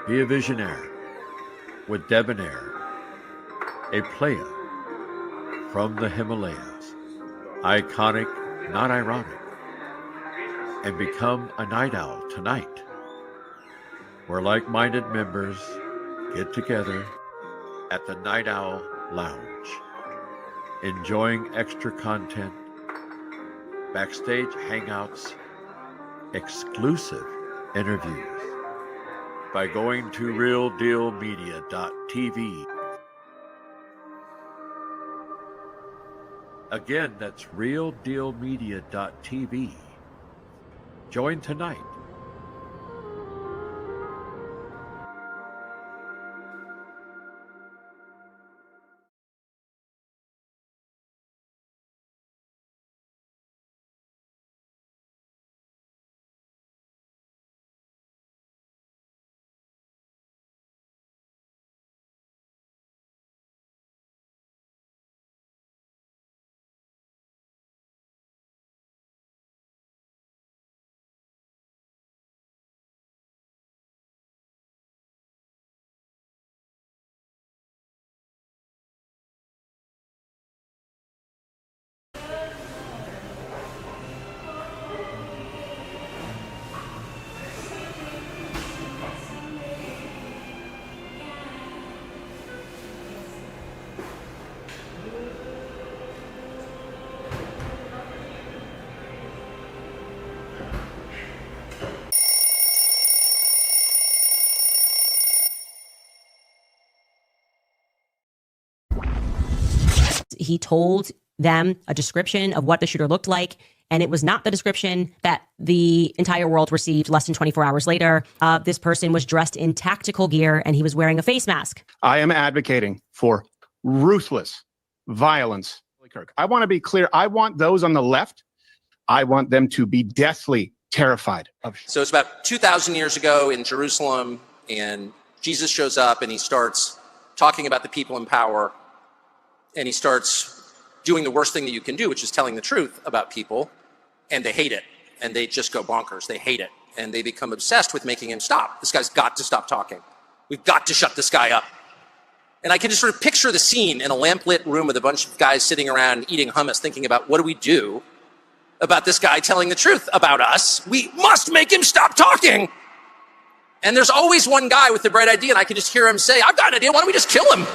Be a visionary with debonair, a playa from the Himalayas, iconic, not ironic, and become a night owl tonight, where like-minded members get together at the Night Owl Lounge, enjoying extra content, backstage hangouts, exclusive interviews by going to RealDealMedia.tv. Again, that's RealDealMedia.tv. Join tonight. He told them a description of what the shooter looked like, and it was not the description that the entire world received less than 24 hours later. This person was dressed in tactical gear, and he was wearing a face mask. I am advocating for ruthless violence. Charlie Kirk. I want to be clear. I want those on the left, I want them to be deathly terrified of. So it's about 2,000 years ago in Jerusalem, and Jesus shows up and he starts talking about the people in power, and he starts doing the worst thing that you can do, which is telling the truth about people, and they hate it, and they just go bonkers. They hate it, and they become obsessed with making him stop. This guy's got to stop talking. We've got to shut this guy up. And I can just sort of picture the scene in a lamplit room with a bunch of guys sitting around eating hummus, thinking about what do we do about this guy telling the truth about us? We must make him stop talking. And there's always one guy with the bright idea, and I can just hear him say, I've got an idea, why don't we just kill him?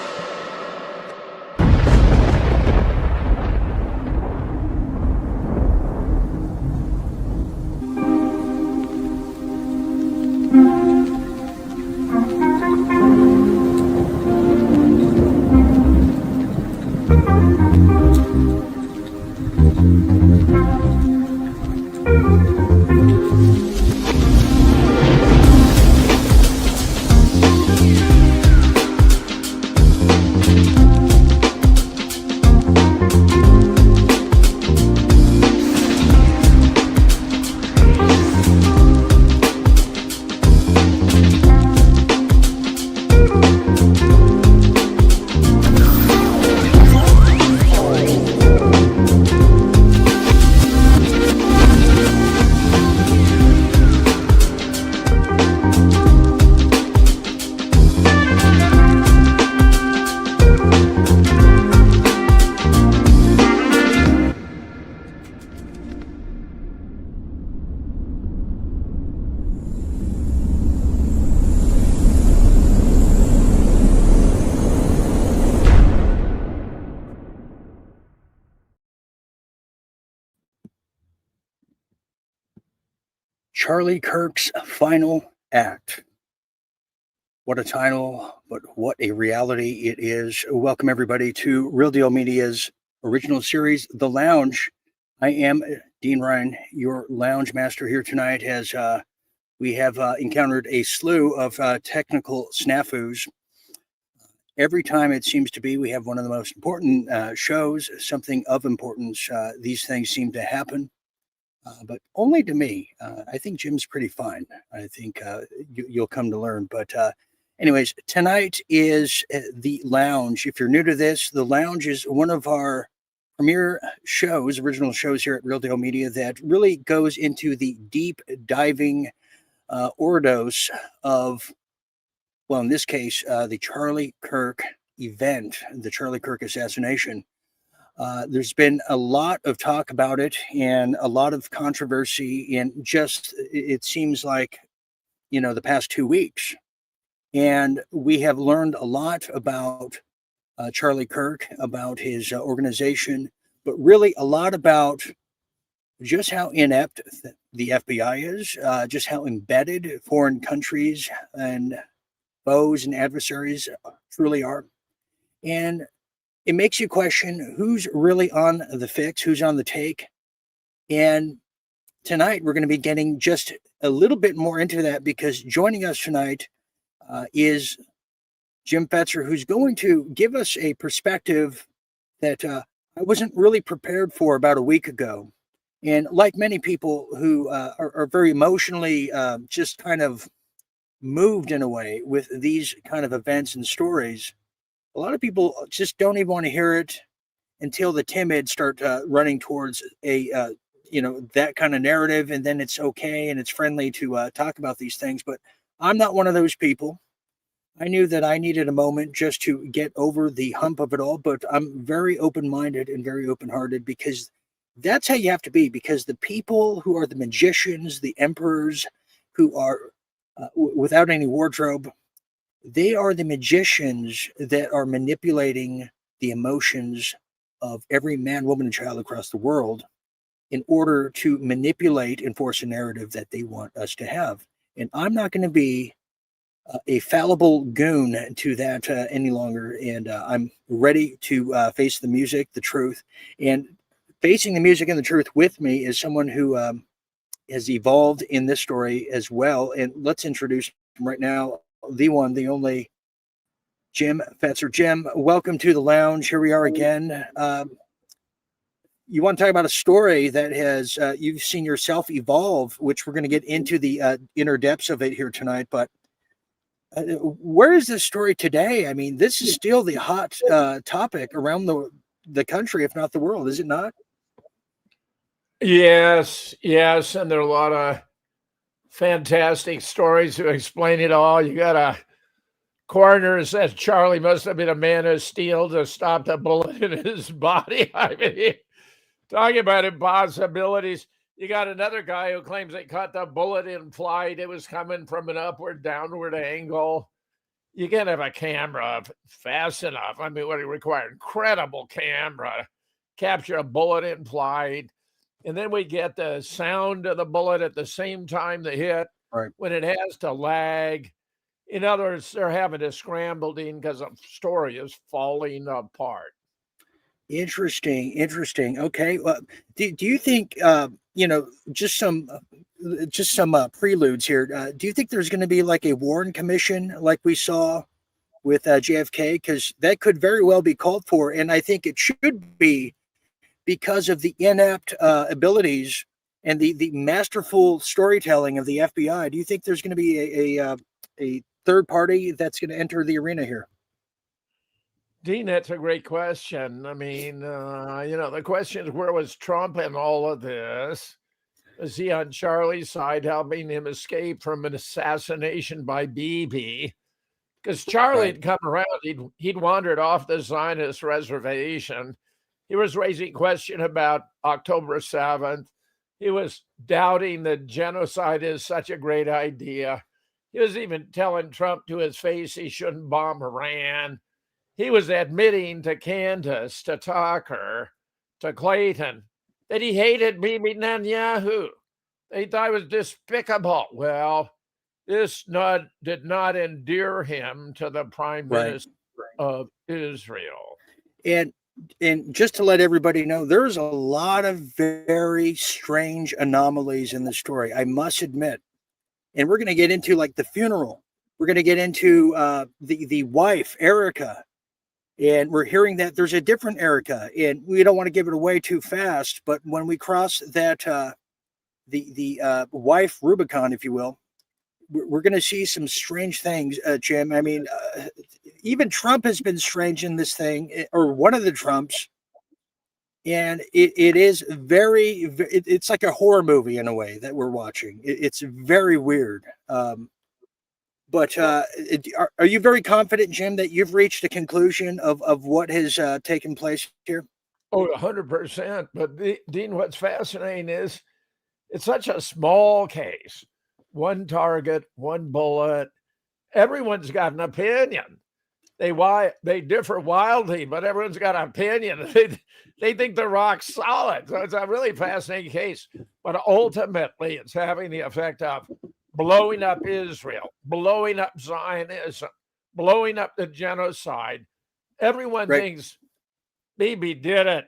Charlie Kirk's final act. What a title, but what a reality it is. Welcome, everybody, to Real Deal Media's original series, The Lounge. I am Dean Ryan, your lounge master here tonight, as we have encountered a slew of technical snafus. Every time it seems to be we have one of the most important shows, something of importance, these things seem to happen. But only to me. I think Jim's pretty fine. I think you'll come to learn. But anyways, tonight is The Lounge. If you're new to this, The Lounge is one of our premier shows, original shows here at Real Deal Media that really goes into the deep diving overdose of well, in this case, the Charlie Kirk event, the Charlie Kirk assassination. There's been a lot of talk about it and a lot of controversy in just, it seems like, the past 2 weeks. And we have learned a lot about Charlie Kirk, about his organization, but really a lot about just how inept the FBI is, just how embedded foreign countries and foes and adversaries truly are. And it makes you question who's really on the fix, who's on the take. And tonight we're going to be getting just a little bit more into that, because joining us tonight is Jim Fetzer, who's going to give us a perspective that I wasn't really prepared for about a week ago. And like many people who are very emotionally just kind of moved in a way with these kind of events and stories, a lot of people just don't even want to hear it until the timid start running towards a that kind of narrative, and then it's okay and it's friendly to talk about these things. But I'm not one of those people. I knew that I needed a moment just to get over the hump of it all, but I'm very open-minded and very open-hearted, because that's how you have to be, because the people who are the magicians, the emperors, who are without any wardrobe, they are the magicians that are manipulating the emotions of every man, woman, and child across the world in order to manipulate and force a narrative that they want us to have. And I'm not going to be a fallible goon to that any longer. And I'm ready to face the music, the truth. And facing the music and the truth with me is someone who has evolved in this story as well. And let's introduce him right now, the one, the only, Jim Fetzer. Jim, welcome to the lounge. Here we are again. You want to talk about a story that has you've seen yourself evolve, which we're going to get into the inner depths of it here tonight. But where is this story today? I mean, this is still the hot topic around the country, if not the world, is it not? Yes, and there are a lot of fantastic stories to explain it all. You got a coroner says Charlie must have been a man of steel to stop the bullet in his body. I mean, talking about impossibilities. You got another guy who claims they caught the bullet in flight. It was coming from an upward, downward angle. You can't have a camera fast enough. I mean, what it requires, incredible camera, capture a bullet in flight. And then we get the sound of the bullet at the same time the hit, right, when it has to lag. In other words, they're having to scramble because the story is falling apart. Interesting. Okay. Well, do you think, just some preludes here. Do you think there's going to be like a Warren Commission like we saw with JFK? Because that could very well be called for. And I think it should be, because of the inept abilities and the masterful storytelling of the FBI. Do you think there's going to be a third party that's going to enter the arena here? Dean, that's a great question. I mean, the question is, where was Trump in all of this? Was he on Charlie's side, helping him escape from an assassination by Bibi? Because Charlie had come around, he'd wandered off the Zionist reservation. He was raising question about October 7th. He was doubting that genocide is such a great idea. He was even telling Trump to his face he shouldn't bomb Iran. He was admitting to Candace, to Tucker, to Clayton, that he hated Bibi Netanyahu. They thought it was despicable. Well, this did not endear him to the prime minister of Israel. And just to let everybody know, there's a lot of very strange anomalies in the story, I must admit. And we're going to get into like the funeral. We're going to get into the wife, Erica. And we're hearing that there's a different Erica, and we don't want to give it away too fast. But when we cross that, the wife Rubicon, if you will, we're going to see some strange things, Jim. I mean, even Trump has been strange in this thing, or one of the Trumps. And it is it's like a horror movie in a way that we're watching. It's very weird. But are you very confident, Jim, that you've reached a conclusion of what has taken place here? Oh, 100%. But Dean, what's fascinating is it's such a small case. One target, one bullet. Everyone's got an opinion. They differ wildly, but everyone's got an opinion. They think the rock's solid. So it's a really fascinating case. But ultimately, it's having the effect of blowing up Israel, blowing up Zionism, blowing up the genocide. Everyone thinks Bibi did it.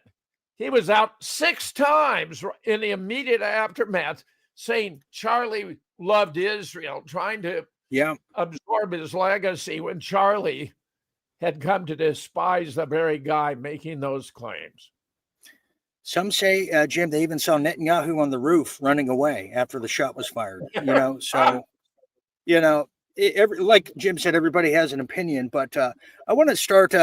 He was out 6 times in the immediate aftermath saying Charlie loved Israel, trying to absorb his legacy when Charlie had come to despise the very guy making those claims. Some say, Jim, they even saw Netanyahu on the roof running away after the shot was fired. So, like Jim said, everybody has an opinion. But I want to start,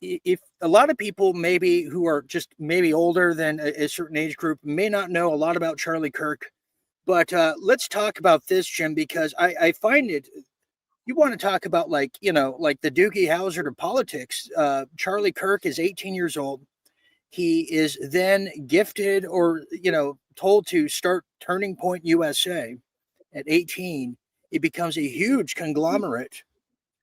if a lot of people maybe who are just maybe older than a certain age group may not know a lot about Charlie Kirk. But let's talk about this, Jim, because I find it. You want to talk about like the Doogie Howser of politics. Charlie Kirk is 18 years old. He is then gifted or, told to start Turning Point USA at 18. It becomes a huge conglomerate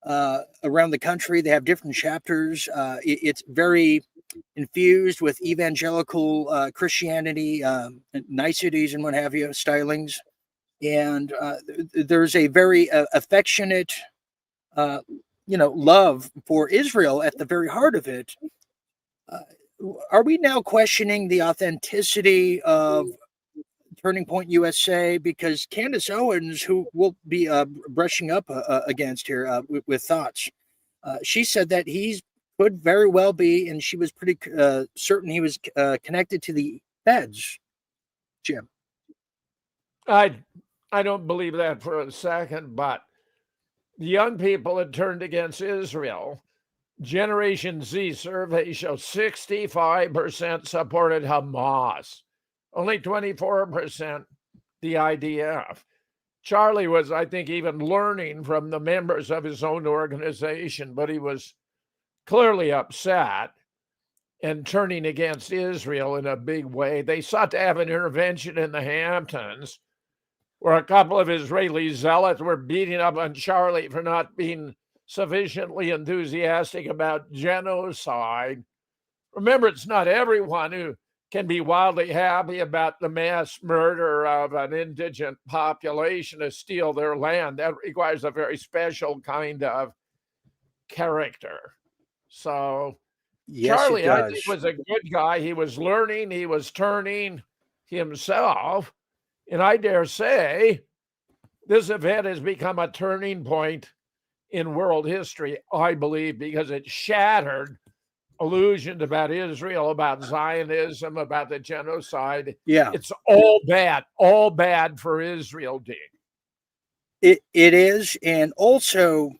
around the country. They have different chapters. It's very infused with evangelical Christianity, niceties and what have you, stylings. And there's a very affectionate, love for Israel at the very heart of it. Are we now questioning the authenticity of Turning Point USA? Because Candace Owens, who we'll be brushing up against here with thoughts, she said that he could very well be, and she was pretty certain he was connected to the feds. Jim, I don't believe that for a second, but the young people had turned against Israel. Generation Z survey shows 65% supported Hamas, only 24% the IDF. Charlie was, I think, even learning from the members of his own organization, but he was clearly upset and turning against Israel in a big way. They sought to have an intervention in the Hamptons, where a couple of Israeli zealots were beating up on Charlie for not being sufficiently enthusiastic about genocide. Remember, it's not everyone who can be wildly happy about the mass murder of an indigent population to steal their land. That requires a very special kind of character. So yes, Charlie, I think, was a good guy. He was learning, he was turning himself. And I dare say this event has become a turning point in world history, I believe, because it shattered illusions about Israel, about Zionism, about the genocide. Yeah. It's all bad for Israel, Dean. It is. And also,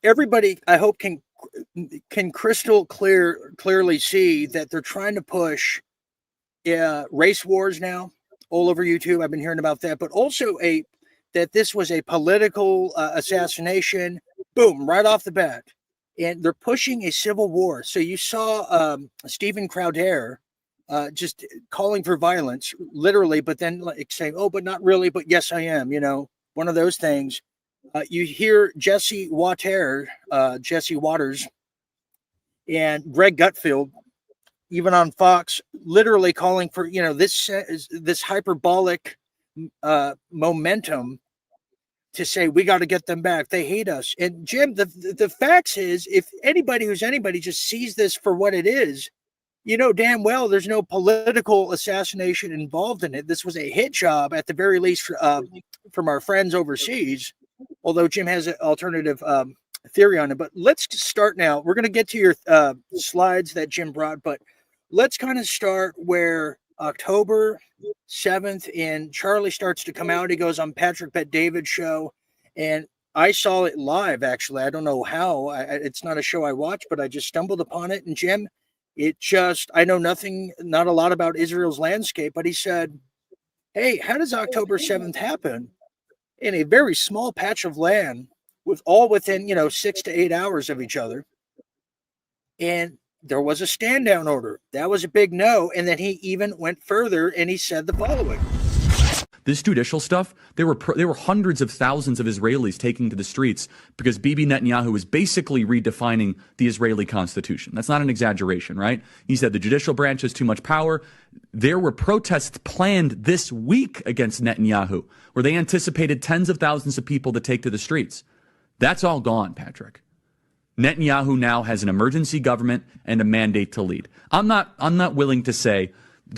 everybody, I hope, can crystal clearly see that they're trying to push race wars now all over YouTube. I've been hearing about that, but also that this was a political assassination. Boom, right off the bat. And they're pushing a civil war. So you saw Stephen Crowder just calling for violence, literally, but then like saying, "Oh, but not really, but yes, I am." One of those things. You hear Jesse Waters, and Greg Gutfeld, even on Fox, literally calling for this hyperbolic momentum to say we got to get them back. They hate us. And Jim, the facts is, if anybody who's anybody just sees this for what it is, damn well there's no political assassination involved in it. This was a hit job at the very least from our friends overseas. Although Jim has an alternative theory on it. But let's start now. We're going to get to your slides that Jim brought, but let's kind of start where October 7th and Charlie starts to come out. He goes on Patrick Bet-David's show, and I saw it live, actually. I don't know how. It's not a show I watch, but I just stumbled upon it. And Jim, I know not a lot about Israel's landscape, but he said, "Hey, how does October 7th happen?" in a very small patch of land, with all within 6 to 8 hours of each other. And there was a stand down order. That was a big no. And then he even went further and he said the following. This judicial stuff, there were hundreds of thousands of Israelis taking to the streets because Bibi Netanyahu is basically redefining the Israeli constitution. That's not an exaggeration, right? He said the judicial branch has too much power. There were protests planned this week against Netanyahu, where they anticipated tens of thousands of people to take to the streets. That's all gone, Patrick. Netanyahu now has an emergency government and a mandate to lead. I'm not willing to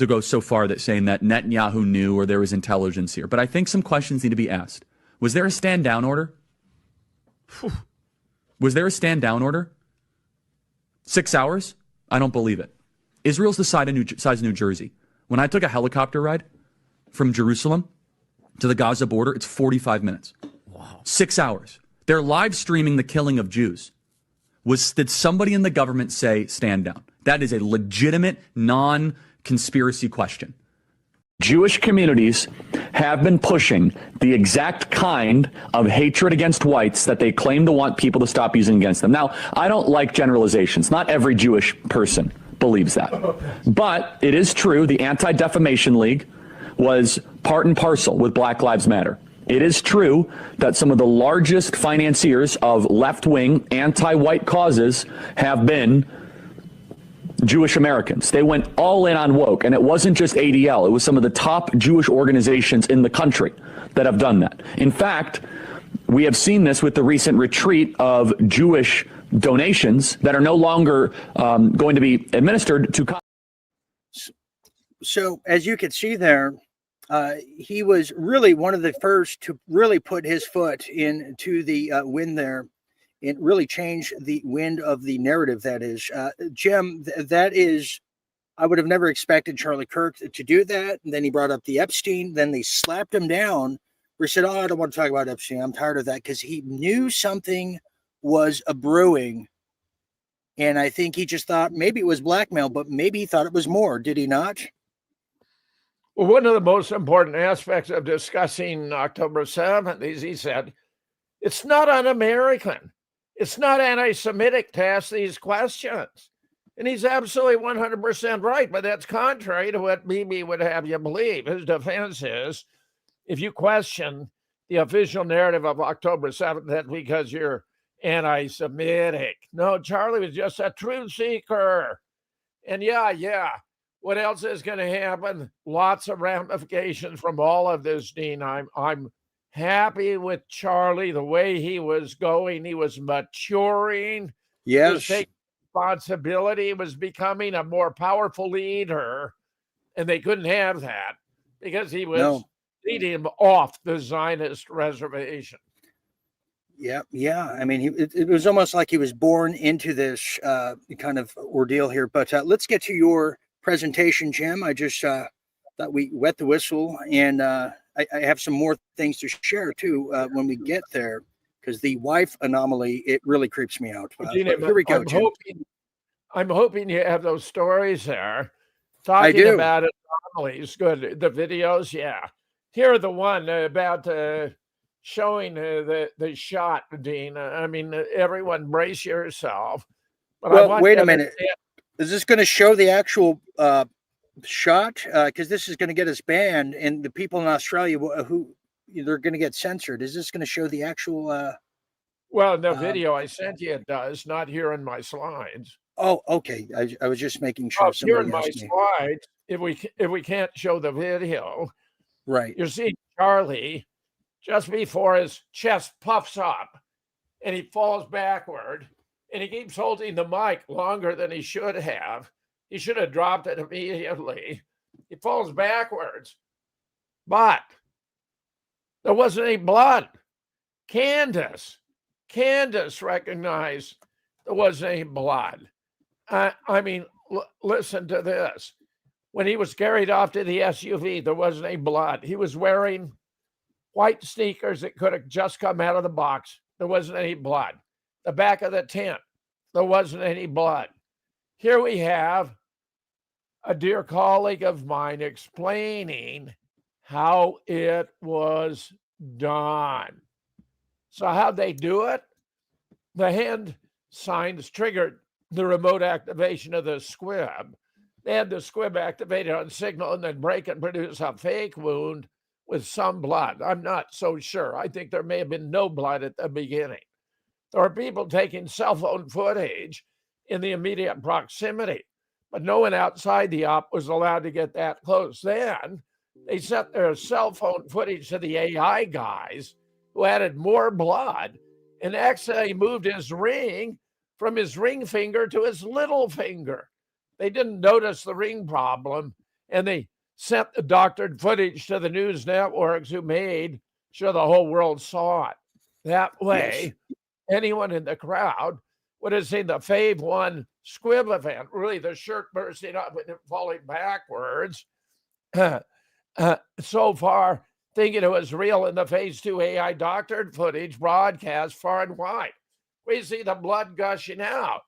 go so far that saying that Netanyahu knew or there was intelligence here, but I think some questions need to be asked. Was there a stand down order? Was there a stand down order? 6 hours? I don't believe it. Israel's the size of New Jersey. When I took a helicopter ride from Jerusalem to the Gaza border, it's 45 minutes. Wow. 6 hours. They're live streaming the killing of Jews. Did somebody in the government say stand down? That is a legitimate, non-conspiracy question. Jewish communities have been pushing the exact kind of hatred against whites that they claim to want people to stop using against them. Now, I don't like generalizations. Not every Jewish person believes that. But it is true the Anti-Defamation League was part and parcel with Black Lives Matter. It is true that some of the largest financiers of left-wing anti-white causes have been Jewish Americans. They went all in on woke, and it wasn't just ADL. It was some of the top Jewish organizations in the country that have done that. In fact, we have seen this with the recent retreat of Jewish donations that are no longer going to be administered to. So as you can see there, he was really one of the first to really put his foot into the wind there and really change the wind of the narrative. That is, Jim, that is, I would have never expected Charlie Kirk to do that. And then he brought up the Epstein. Then they slapped him down. Where he said, "Oh, I don't want to talk about Epstein. I'm tired of that," because he knew something was a brewing. And I think he just thought maybe it was blackmail, but maybe he thought it was more. Did he not? Well, one of the most important aspects of discussing October 7th is, he said, it's not un-American. It's not anti-Semitic to ask these questions. And he's absolutely 100% right, but that's contrary to what Bibi would have you believe. His defense is, if you question the official narrative of October 7th, that's because you're anti-Semitic. No, Charlie was just a truth seeker. And yeah. What else is going to happen? Lots of ramifications from all of this, Dean. I'm happy with Charlie, the way he was going. He was maturing. Yes. He was taking responsibility. He was becoming a more powerful leader. And they couldn't have that because he was leading him off the Zionist reservation. Yeah. I mean, it was almost like he was born into this kind of ordeal here. But let's get to your presentation, Jim. I just thought we wet the whistle, and I have some more things to share too when we get there, because the wife anomaly, it really creeps me out. Here we go. I'm hoping you have those stories there. Talking about anomalies. Good. The videos, yeah. Here are the one about showing the shot, Dean. I mean, everyone brace yourself. But well, wait a minute. Is this going to show the actual shot? Because this is going to get us banned, and the people in Australia who they're going to get censored. Is this going to show the actual? Well, the video I sent you, it does, not here in my slides. Oh, okay. I was just making sure. Here in my slides, if we can't show the video, right? You see Charlie just before his chest puffs up, and he falls backward. And he keeps holding the mic longer than he should have. He should have dropped it immediately. He falls backwards. But there wasn't any blood. Candace recognized there wasn't any blood. I mean, listen to this. When he was carried off to the SUV, there wasn't any blood. He was wearing white sneakers that could have just come out of the box. There wasn't any blood. The back of the tent, there wasn't any blood. Here we have a dear colleague of mine explaining how it was done. So how'd they do it? The hand signs triggered the remote activation of the squib. They had the squib activated on signal and then break and produce a fake wound with some blood. I'm not so sure. I think there may have been no blood at the beginning. There were people taking cell phone footage in the immediate proximity, but no one outside the op was allowed to get that close. Then they sent their cell phone footage to the AI guys, who added more blood, and accidentally moved his ring from his ring finger to his little finger. They didn't notice the ring problem, and they sent the doctored footage to the news networks, who made sure the whole world saw it. That way, anyone in the crowd would have seen the Fave 1 squib event, really the shirt bursting up and falling backwards. So far, thinking it was real in the Phase 2 AI doctored footage broadcast far and wide. We see the blood gushing out,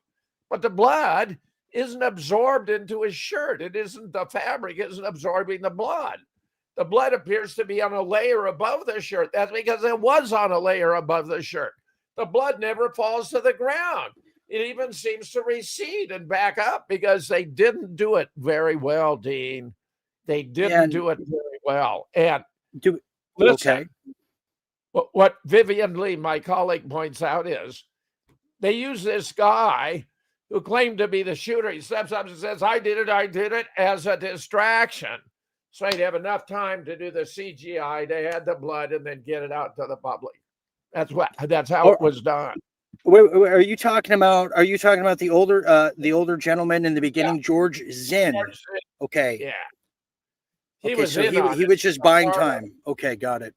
but the blood isn't absorbed into his shirt. It isn't, the fabric isn't absorbing the blood. The blood appears to be on a layer above the shirt. That's because it was on a layer above the shirt. The blood never falls to the ground. It even seems to recede and back up because they didn't do it very well, Dean. They didn't do it very well. And listen, what Vivian Lee, my colleague, points out is they use this guy who claimed to be the shooter. He steps up and says, I did it as a distraction. So he'd have enough time to do the CGI, to add the blood, and then get it out to the public. That's how it was done. Are you talking about the older gentleman in the beginning, George Zinn? Okay. Yeah. He was just buying time. Okay, got it.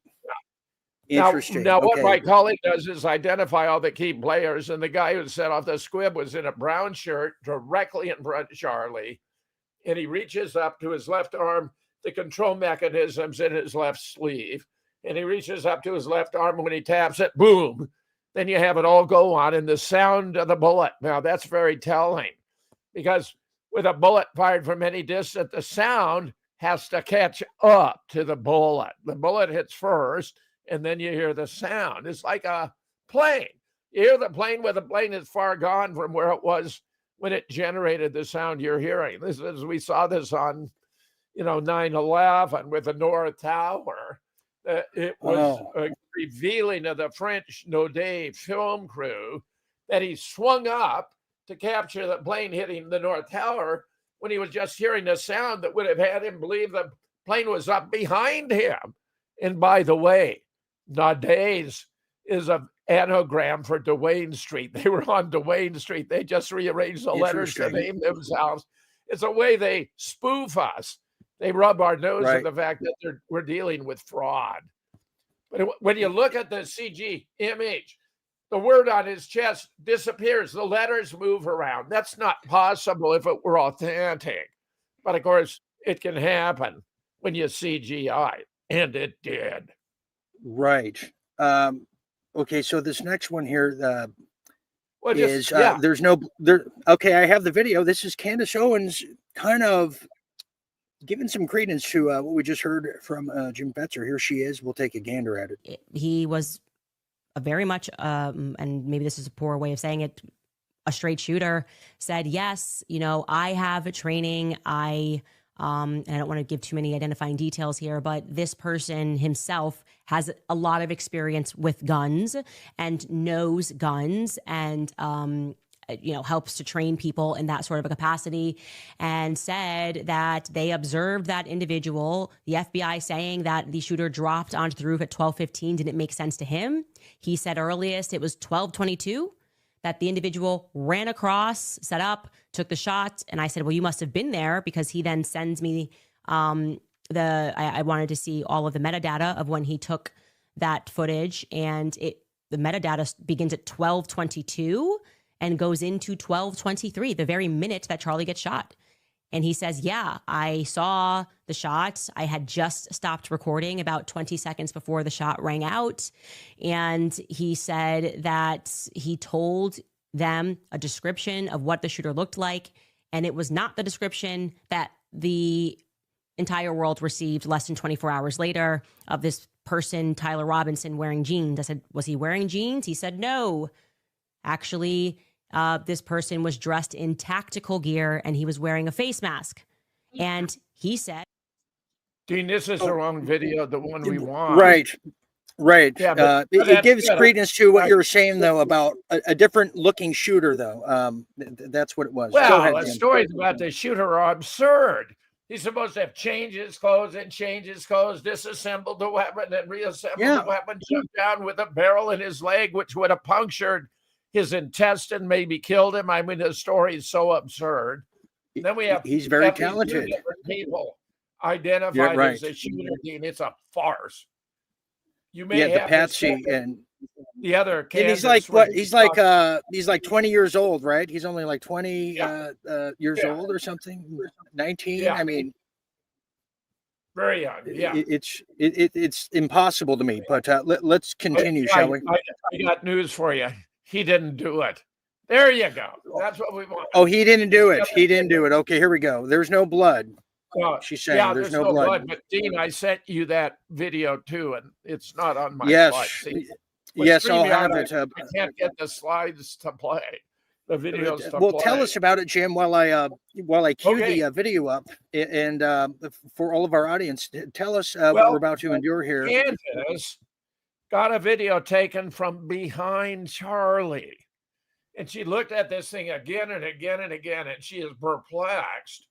Interesting. Now what my colleague does is identify all the key players, and the guy who set off the squib was in a brown shirt directly in front of Charlie, and he reaches up to his left arm. The control mechanism's in his left sleeve, and he reaches up to his left arm. When he taps it, boom, then you have it all go on, and the sound of the bullet. Now, that's very telling, because with a bullet fired from any distance, the sound has to catch up to the bullet. The bullet hits first, and then you hear the sound. It's like a plane. You hear the plane where the plane is far gone from where it was when it generated the sound you're hearing. We saw this on 9/11 with the North Tower. It was revealing of the French Naudet film crew that he swung up to capture the plane hitting the North Tower when he was just hearing the sound that would have had him believe the plane was up behind him. And by the way, Naudet's is an anagram for Duane Street. They were on Duane Street. They just rearranged the letters to name themselves. It's a way they spoof us. They rub our nose in the fact that we're dealing with fraud. But when you look at the CG image, the word on his chest disappears. The letters move around. That's not possible if it were authentic. But of course, it can happen when you CGI, and it did. Right. Okay, so this next one here there's no there. Okay, I have the video. This is Candace Owens kind of giving some credence to what we just heard from Jim Fetzer. Here she is. We'll take a gander at it. He was a very much, and maybe this is a poor way of saying it, a straight shooter, said, yes, I have training. And I don't want to give too many identifying details here, but this person himself has a lot of experience with guns and knows guns and, helps to train people in that sort of a capacity, and said that they observed that individual, the FBI saying that the shooter dropped onto the roof at 12:15 didn't make sense to him. He said earliest it was 12:22 that the individual ran across, set up, took the shot. And I said, well, you must have been there, because he then sends me I wanted to see all of the metadata of when he took that footage. And the metadata begins at 12:22 and goes into 12:23, the very minute that Charlie gets shot. And he says, yeah, I saw the shot. I had just stopped recording about 20 seconds before the shot rang out. And he said that he told them a description of what the shooter looked like. And it was not the description that the entire world received less than 24 hours later of this person, Tyler Robinson, wearing jeans. I said, was he wearing jeans? He said, no. Actually, this person was dressed in tactical gear and he was wearing a face mask. And he said, Dean, this is the wrong video, the one we want. Right. Yeah, it gives credence to what you were saying, though, about a different looking shooter, though. That's what it was. Go Well, ahead, the Jim. stories about the shooter are absurd. He's supposed to have changed his clothes and change his clothes, disassembled the weapon and reassembled the weapon, jumped down with a barrel in his leg, which would have punctured his intestine, maybe killed him. I mean, the story is so absurd. And then we have he's very talented. People identified as a shooter, Dean. It's a farce. You may have the Patsy and the other. And he's like what? He's like 20 years old, right? He's only like 20 years old or something. 19. Yeah. I mean, very young. Yeah, it's impossible to me. But let's continue, shall we? I got news for you. He didn't do it. There you go. That's what we want. Oh, he didn't do it. He didn't do it. Okay, here we go. There's no blood. She's saying there's no blood. But Dean, I sent you that video too, and it's not on my slides. Yes, I'll have it. I can't get the slides to play. The videos to well, play. tell us about it, Jim, while I cue the video up, and for all of our audience, tell us what we're about to endure here. Candace got a video taken from behind Charlie, and she looked at this thing again and again and again, and she is perplexed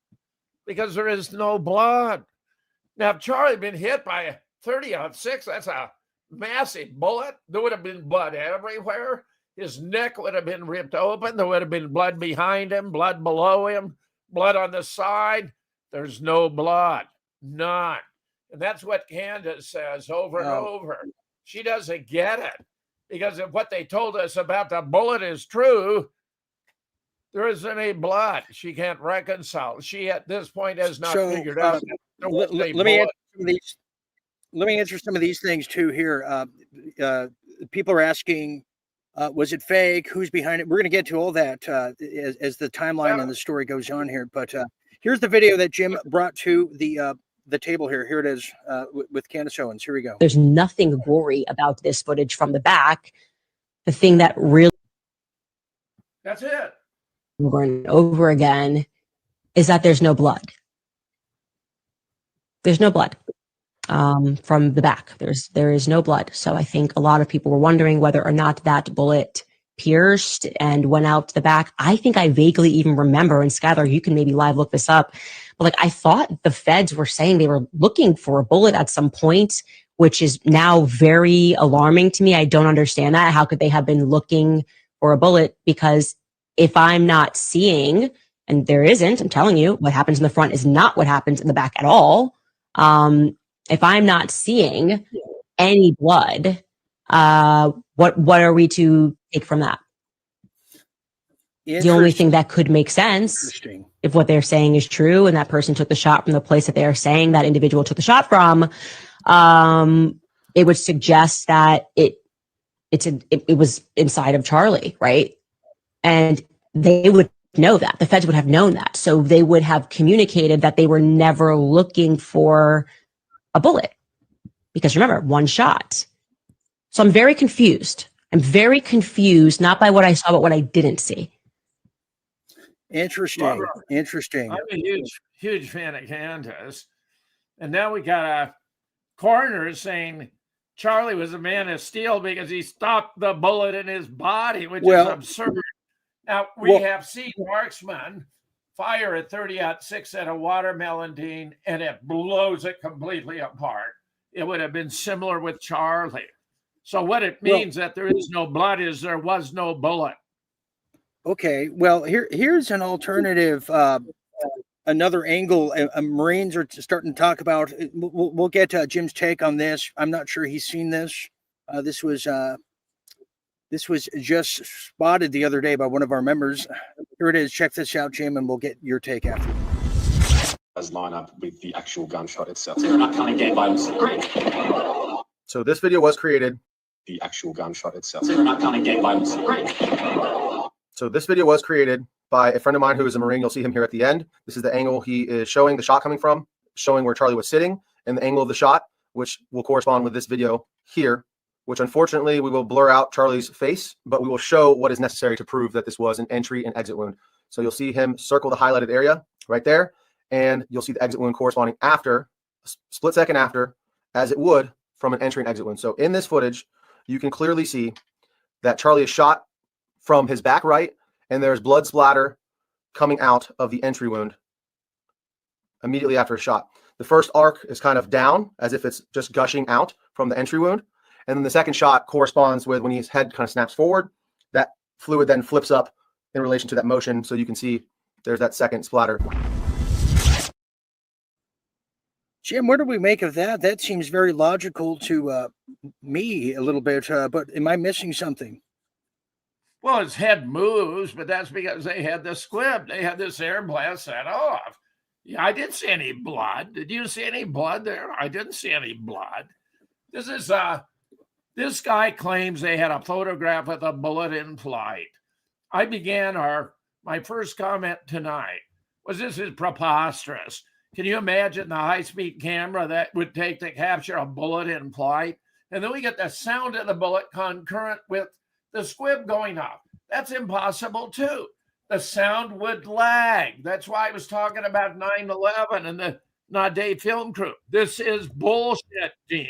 because there is no blood. Now, if Charlie had been hit by a 30-06, that's a massive bullet. There would have been blood everywhere. His neck would have been ripped open. There would have been blood behind him, blood below him, blood on the side. There's no blood, none. And that's what Candace says over and over. She doesn't get it because if what they told us about the bullet is true, there isn't any blood. She can't reconcile. She at this point has not figured out. Let me answer some of these things too here. People are asking, was it fake? Who's behind it? We're going to get to all that as the timeline and the story goes on here. But here's the video that Jim brought to the table here. Here it is with Candace Owens. Here we go. There's nothing gory about this footage from the back. The thing that really, that's it, over and over again, is that there's no blood. There's no blood from the back. There is no blood. So I think a lot of people were wondering whether or not that bullet pierced and went out the back. I think I vaguely even remember, and Skylar, you can maybe live look this up, but like I thought the feds were saying they were looking for a bullet at some point, which is now very alarming to me. I don't understand that. How could they have been looking for a bullet? Because if I'm not seeing, and there isn't, I'm telling you, what happens in the front is not what happens in the back at all. If I'm not seeing any blood, what are we to take from that? The only thing that could make sense, if what they're saying is true and that person took the shot from the place that they are saying that individual took the shot from, it would suggest that it was inside of Charlie, right? And they would know that. The feds would have known that. So they would have communicated that they were never looking for a bullet. Because remember, one shot. So I'm very confused. I'm very confused, not by what I saw, but what I didn't see. Interesting. I'm a huge fan of Candace. And now we got a coroner saying Charlie was a man of steel because he stopped the bullet in his body, which is absurd. Now, we have seen marksmen fire a 30-06 at a watermelon, Dean, and it blows it completely apart. It would have been similar with Charlie. So what it means that there is no blood is there was no bullet. Okay, well, here's an alternative, another angle. Marines are starting to talk about. We'll get Jim's take on this. I'm not sure he's seen this. This was just spotted the other day by one of our members. Here it is. Check this out, Jim, and we'll get your take after. As line up with the actual gunshot itself. So you're not counting gang violence. Great. So this video was created. The actual gunshot itself. So you're not counting gang violence. Great. So this video was created by a friend of mine who is a Marine. You'll see him here at the end. This is the angle he is showing the shot coming from. showing where Charlie was sitting and the angle of the shot, which will correspond with this video here, which unfortunately we will blur out Charlie's face, but we will show what is necessary to prove that this was an entry and exit wound. So you'll see him circle the highlighted area right there, and you'll see the exit wound corresponding after, a split second after, as it would from an entry and exit wound. So in this footage, you can clearly see that Charlie is shot from his back right, and there's blood splatter coming out of the entry wound immediately after a shot. The first arc is kind of down, as if it's just gushing out from the entry wound. And then the second shot corresponds with when his head kind of snaps forward, that fluid then flips up in relation to that motion. So you can see there's that second splatter. Jim, what do we make of that? That seems very logical to me a little bit, but am I missing something? Well, his head moves, but that's because they had the squib. They had this air blast set off. Yeah, I didn't see any blood. Did you see any blood there? I didn't see any blood. This guy claims they had a photograph of the bullet in flight. I began my first comment tonight was, this is preposterous. Can you imagine the high-speed camera that would take to capture a bullet in flight? And then we get the sound of the bullet concurrent with the squib going off. That's impossible too. The sound would lag. That's why I was talking about 9/11 and the Nade film crew. This is bullshit, Dean.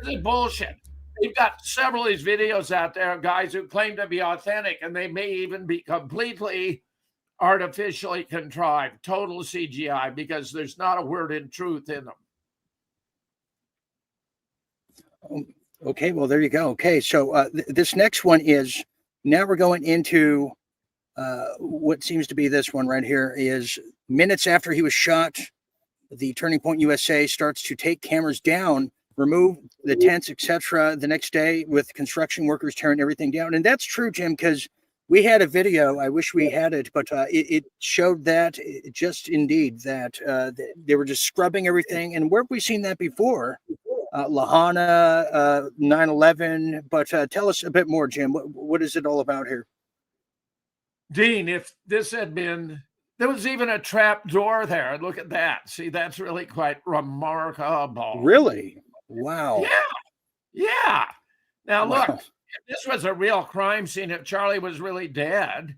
This is bullshit. They've got several of these videos out there of guys who claim to be authentic, and they may even be completely artificially contrived, total CGI, because there's not a word in truth in them. Okay, well, there you go. Okay, so this next one is, now we're going into what seems to be this one right here, is minutes after he was shot, the Turning Point USA starts to take cameras down, remove the tents, etc. the next day with construction workers tearing everything down. And that's true, Jim, because we had a video. I wish we had it, but it showed that they were just scrubbing everything. And where have we seen that before? Lahana, 9/11. But tell us a bit more, Jim. What is it all about here? Dean, if this had been, there was even a trap door there. Look at that. See, that's really quite remarkable. Really? Wow. Yeah. Now, Wow. look, if this was a real crime scene, if Charlie was really dead,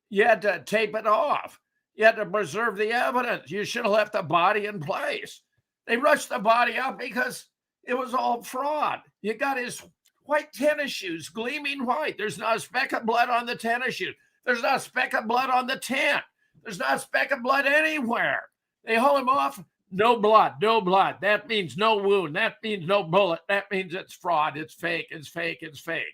you had to tape it off. You had to preserve the evidence. You should have left the body in place. They rushed the body out because it was all fraud. You got his white tennis shoes, gleaming white. There's not a speck of blood on the tennis shoes. There's not a speck of blood on the tent. There's not a speck of blood anywhere. They haul him off. No blood, no blood. That means no wound. That means no bullet. That means it's fraud. It's fake. It's fake. It's fake.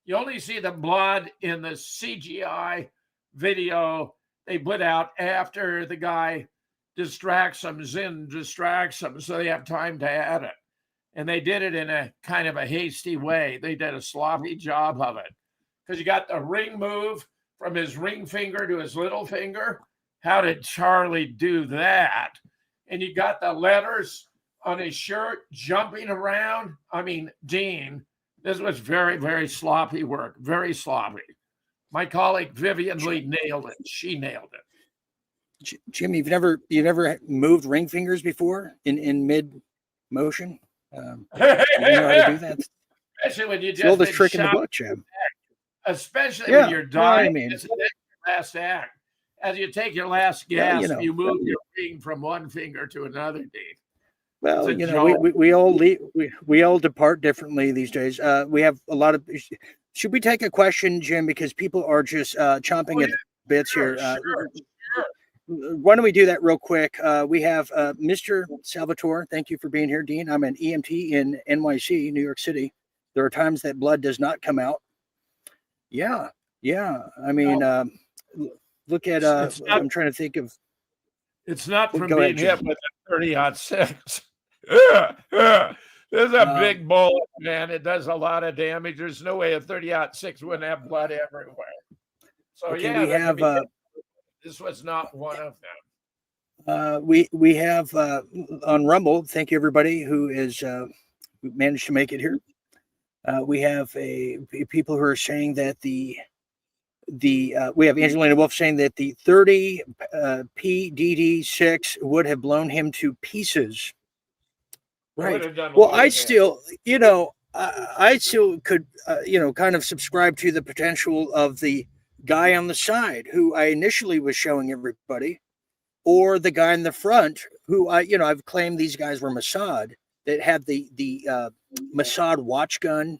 You only see the blood in the CGI video they put out after the guy distracts them, Zinn distracts them, so they have time to add it. And they did it in a kind of a hasty way. They did a sloppy job of it. Because you got the ring move from his ring finger to his little finger. How did Charlie do that? And you got the letters on his shirt jumping around. I mean, Dean, this was very, very sloppy work. Very sloppy. My colleague Vivian Lee nailed it. She nailed it. Jim, you've never moved ring fingers before in mid motion? You know how to do that? Especially when you just the oldest trick in the book, Jim. Especially when you're dying. I mean, it's the last act. As you take your last gasp, you move your ring from one finger to another, Dean. Well, we all depart differently these days. We have a lot of. Should we take a question, Jim? Because people are just chomping at bits here. Sure. Why don't we do that real quick? We have Mr. Salvatore. Thank you for being here, Dean. I'm an EMT in NYC, New York City. There are times that blood does not come out. Yeah. I mean, look at. I'm trying to think of. It's not from Go being ahead, hit with a 30-06. This is a big bullet, man. It does a lot of damage. There's no way a 30-06 wouldn't have blood everywhere. So okay, we have. This was not one of them. We have on Rumble. Thank you, everybody who is managed to make it here. We have people who are saying that we have Angelina Wolf saying that the 30 PDD6 would have blown him to pieces. Right. Well, I still, I still could, kind of subscribe to the potential of the guy on the side who I initially was showing everybody, or the guy in the front who I've claimed these guys were Mossad, that had the Mossad watch gun,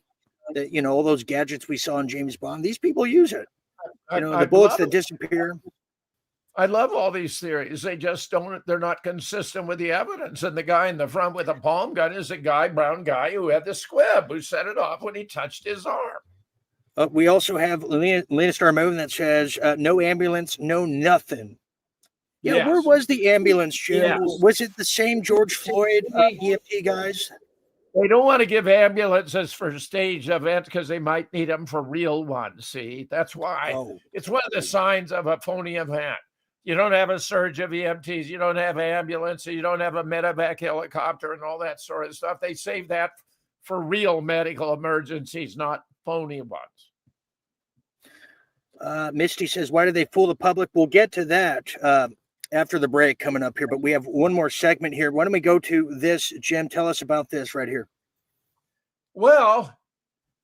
that, all those gadgets we saw in James Bond. These people use it. The bullets that disappear. I love all these theories. They just they're not consistent with the evidence. And the guy in the front with a palm gun is a brown guy who had the squib, who set it off when he touched his arm. We also have Lena Star Moon that says, no ambulance, no nothing. Yeah, yes. Where was the ambulance, Jim? Yes. Was it the same George Floyd EMT guys? They don't want to give ambulances for stage events because they might need them for real ones. See, that's why. It's one of the signs of a phony event. You don't have a surge of EMTs. You don't have ambulance. You don't have a medevac helicopter and all that sort of stuff. They save that for real medical emergencies, not phony ones. Misty says, why do they fool the public? We'll get to that after the break coming up here, but we have one more segment here. Why don't we go to this? Jim, tell us about this right here. Well,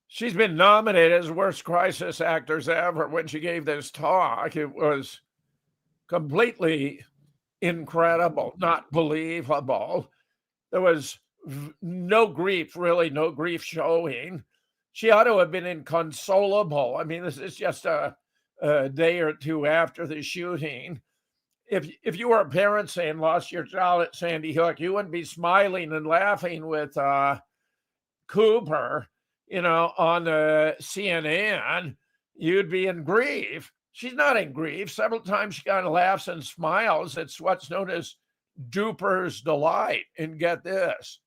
she's been nominated as worst crisis actors ever. When she gave this talk, it was completely incredible, not believable. There was no grief showing. She ought to have been inconsolable. I mean, this is just a day or two after the shooting. If you were a parent saying lost your child at Sandy Hook, you wouldn't be smiling and laughing with Cooper, on CNN. You'd be in grief. She's not in grief. Several times she kind of laughs and smiles. It's what's known as duper's delight. And get this,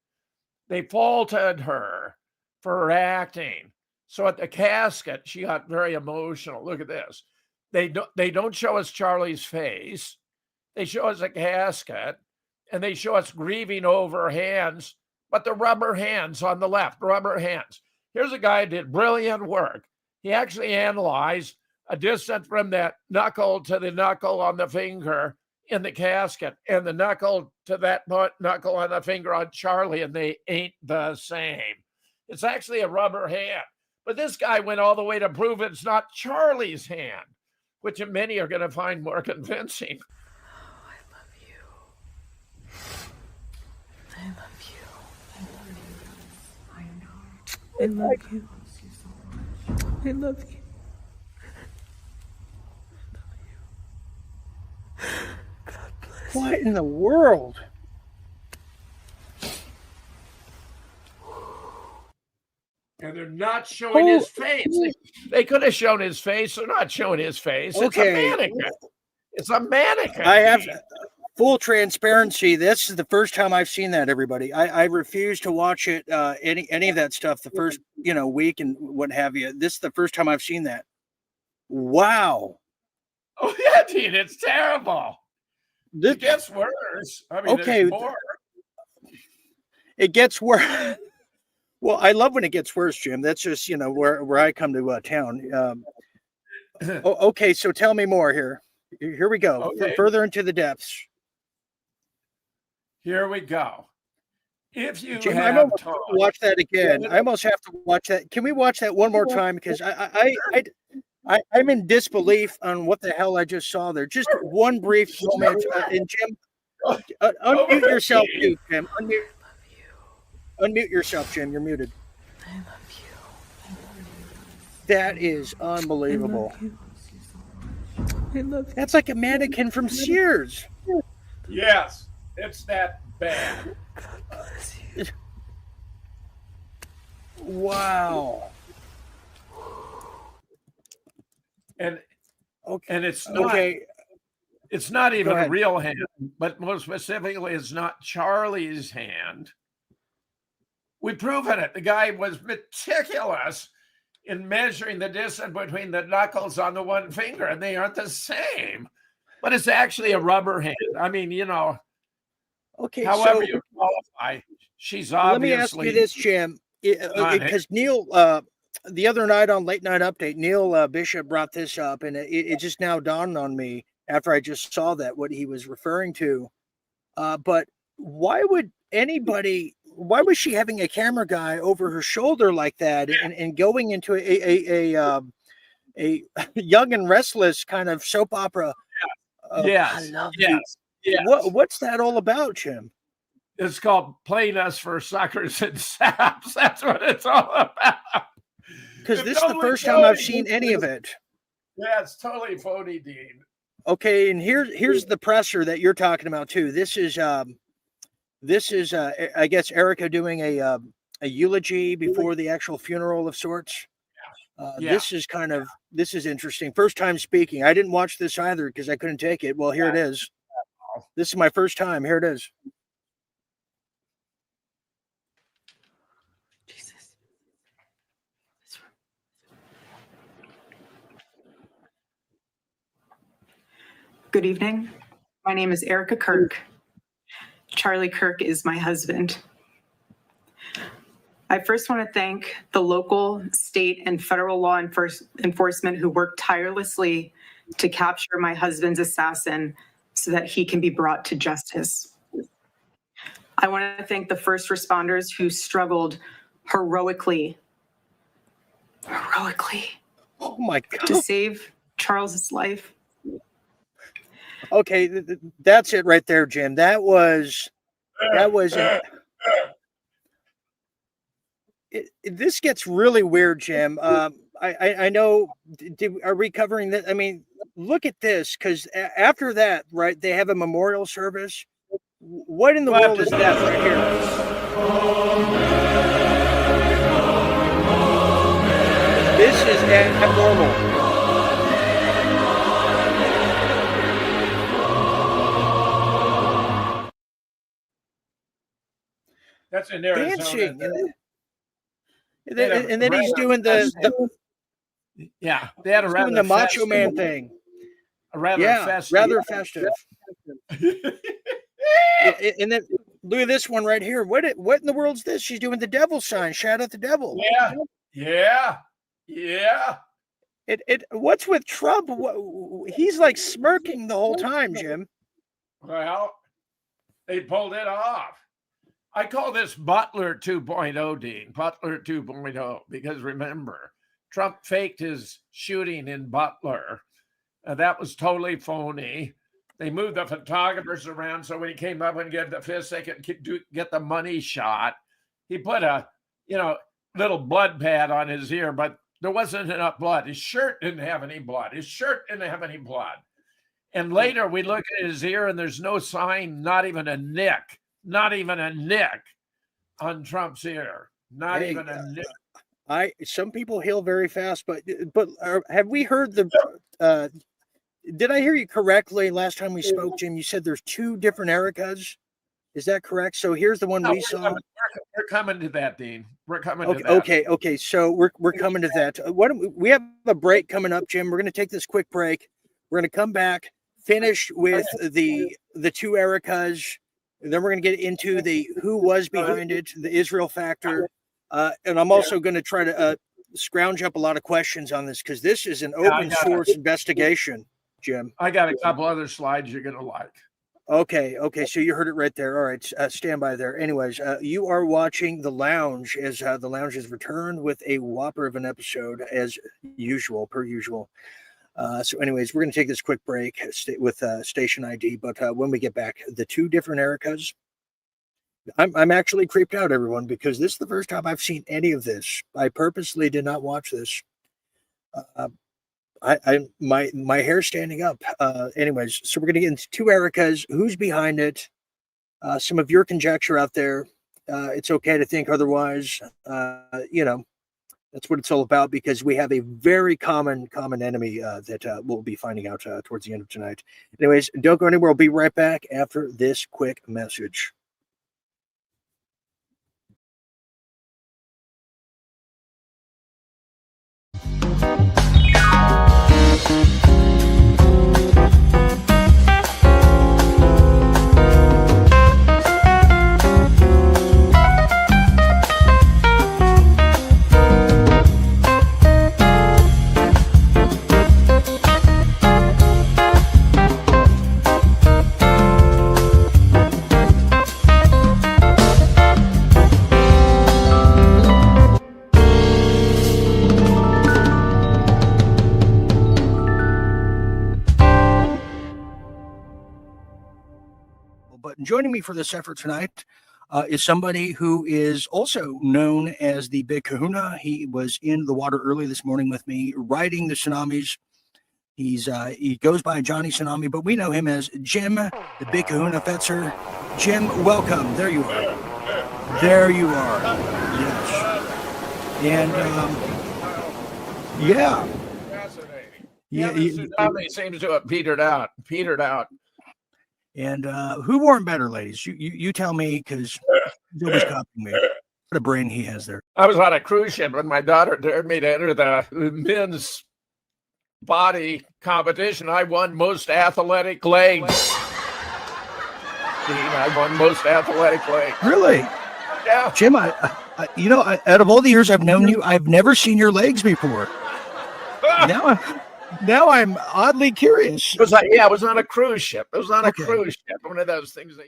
they faulted her for her acting. So at the casket, she got very emotional. Look at this. They don't show us Charlie's face. They show us a casket, and they show us grieving over her hands, but the rubber hands on the left, rubber hands. Here's a guy who did brilliant work. He actually analyzed a distance from that knuckle to the knuckle on the finger in the casket and the knuckle to that knuckle on the finger on Charlie, and they ain't the same. It's actually a rubber hand. But this guy went all the way to prove it's not Charlie's hand, which many are going to find more convincing. Oh, I love you. I love you. I love you. I know. I love you. I love you. God bless. What in the world? And they're not showing his face. They could have shown his face. They're not showing his face. Okay. It's a mannequin. It's a mannequin. I have full transparency. This is the first time I've seen that, everybody. I refuse to watch it, any of that stuff the first week and what have you. This is the first time I've seen that. Wow. Oh, yeah, Dean, it's terrible. It gets worse. I mean, okay. More. It gets worse. Well, I love when it gets worse, Jim. That's just, where I come to town. Okay, so tell me more here. Here we go. Okay. Further into the depths. Here we go. If you Jim, I almost have to watch that again. I almost have to watch that. Can we watch that one more time? Because I'm in disbelief on what the hell I just saw there. Just one brief moment. And Jim, unmute yourself too, Jim. Unmute yourself, Jim. You're muted. I love you. That is unbelievable. I love you. That's like a mannequin from Sears. Yes, it's that bad. God bless you. Wow. And it's not. Okay. It's not even a real hand, but more specifically, it's not Charlie's hand. We've proven it. The guy was meticulous in measuring the distance between the knuckles on the one finger, and they aren't the same. But it's actually a rubber hand. I mean, okay. However you qualify, she's obviously. Let me ask you this, Jim, because Neil the other night on Late Night Update, Neil Bishop brought this up, and it just now dawned on me after I just saw that what he was referring to. But why would anybody? Why was she having a camera guy over her shoulder like that, and going into a Young and Restless kind of soap opera? Yes. What's that all about, Jim? It's called playing us for suckers and saps. That's what it's all about. Because this is the first time I've seen any of it. Yeah, it's totally phony, Dean. Okay, and here's the presser that you're talking about too. This is I guess Erica doing a eulogy before the actual funeral of sorts. This is interesting. First time speaking. I didn't watch this either because I couldn't take it. Well, here it is. This is my first time. Here it is. Good evening. My name is Erica Kirk. Charlie Kirk is my husband. I first want to thank the local, state, and federal law enforcement who worked tirelessly to capture my husband's assassin so that he can be brought to justice. I want to thank the first responders who struggled heroically, oh my God, to save Charles's life. Okay, that's it right there, Jim. That was this gets really weird, Jim. I know. Are we covering that? I mean, look at this, because after that, right, they have a memorial service. What in the world is that right here? This is abnormal. That's in Arizona. Dancing. And then he's doing the yeah, they had a rather the Macho Man thing. Rather festive. And then look at this one right here. What in the world's this? She's doing the devil sign. Shout out the devil. Yeah. What's with Trump? He's like smirking the whole time, Jim. Well, they pulled it off. I call this Butler 2.0, Dean. Butler 2.0, because remember, Trump faked his shooting in Butler. That was totally phony. They moved the photographers around so when he came up and gave the fist, they could get the money shot. He put a, little blood pad on his ear, but there wasn't enough blood. His shirt didn't have any blood. And later we look at his ear and there's no sign, not even a nick on Trump's ear. Not even a nick. Some people heal very fast, but have we heard did I hear you correctly last time we spoke, Jim? You said there's two different Ericas. Is that correct? So here's the one we saw. We're coming to that, Dean. We're coming to that. Okay. So we're coming to that. We have a break coming up, Jim. We're going to take this quick break. We're going to come back, finish with the two Ericas. And then we're going to get into who was behind it, the Israel factor. And I'm also going to try to scrounge up a lot of questions on this because this is an open source investigation, Jim. I got a couple other slides you're going to like. Okay. So you heard it right there. All right. Stand by there. Anyways, you are watching The Lounge as The Lounge has returned with a whopper of an episode as usual, per usual. So anyways, we're going to take this quick break with station ID. But when we get back, the two different Ericas, I'm actually creeped out, everyone, because this is the first time I've seen any of this. I purposely did not watch this. My hair's standing up. Anyways, so we're going to get into two Ericas. Who's behind it? Some of your conjecture out there. It's okay to think otherwise. That's what it's all about because we have a very common enemy that we'll be finding out towards the end of tonight. Anyways, don't go anywhere. I'll be right back after this quick message. joining me for this effort tonight is somebody who is also known as the Big Kahuna. He was in the water early this morning with me, riding the tsunamis. He goes by Johnny Tsunami, but we know him as Jim, the Big Kahuna Fetzer. Jim, welcome. There you are. There you are. Yes. And yeah. Fascinating. Yeah, The tsunami seems to have petered out. And who wore him better, ladies? You tell me, because he's always copying me. What a brain he has there. I was on a cruise ship when my daughter dared me to enter the men's body competition. I won most athletic legs. I won most athletic legs. Really? Yeah. Jim, I out of all the years I've known you, I've never seen your legs before. Now I'm oddly curious. It was on a cruise ship. It was on a cruise ship. One of those things that.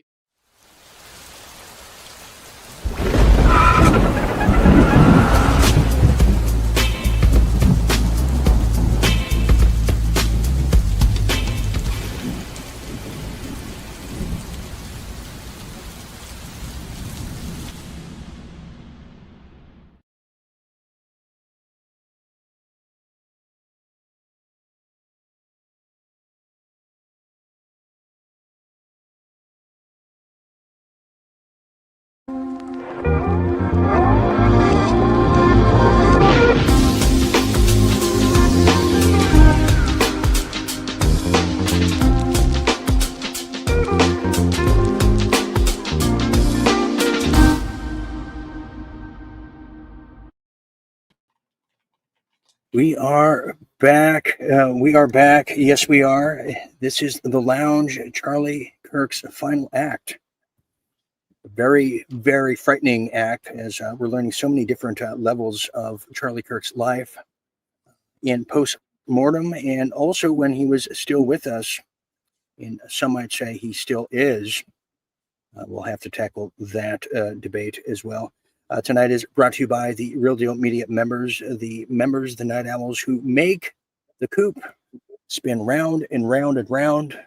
We are back. Yes, we are. This is The Lounge, Charlie Kirk's final act. A very, very frightening act, as we're learning so many different levels of Charlie Kirk's life in post-mortem, and also when he was still with us, and some might say he still is. We'll have to tackle that debate as well. Tonight is brought to you by the Real Deal Media members, the Night Owls, who make the coop spin round and round and round,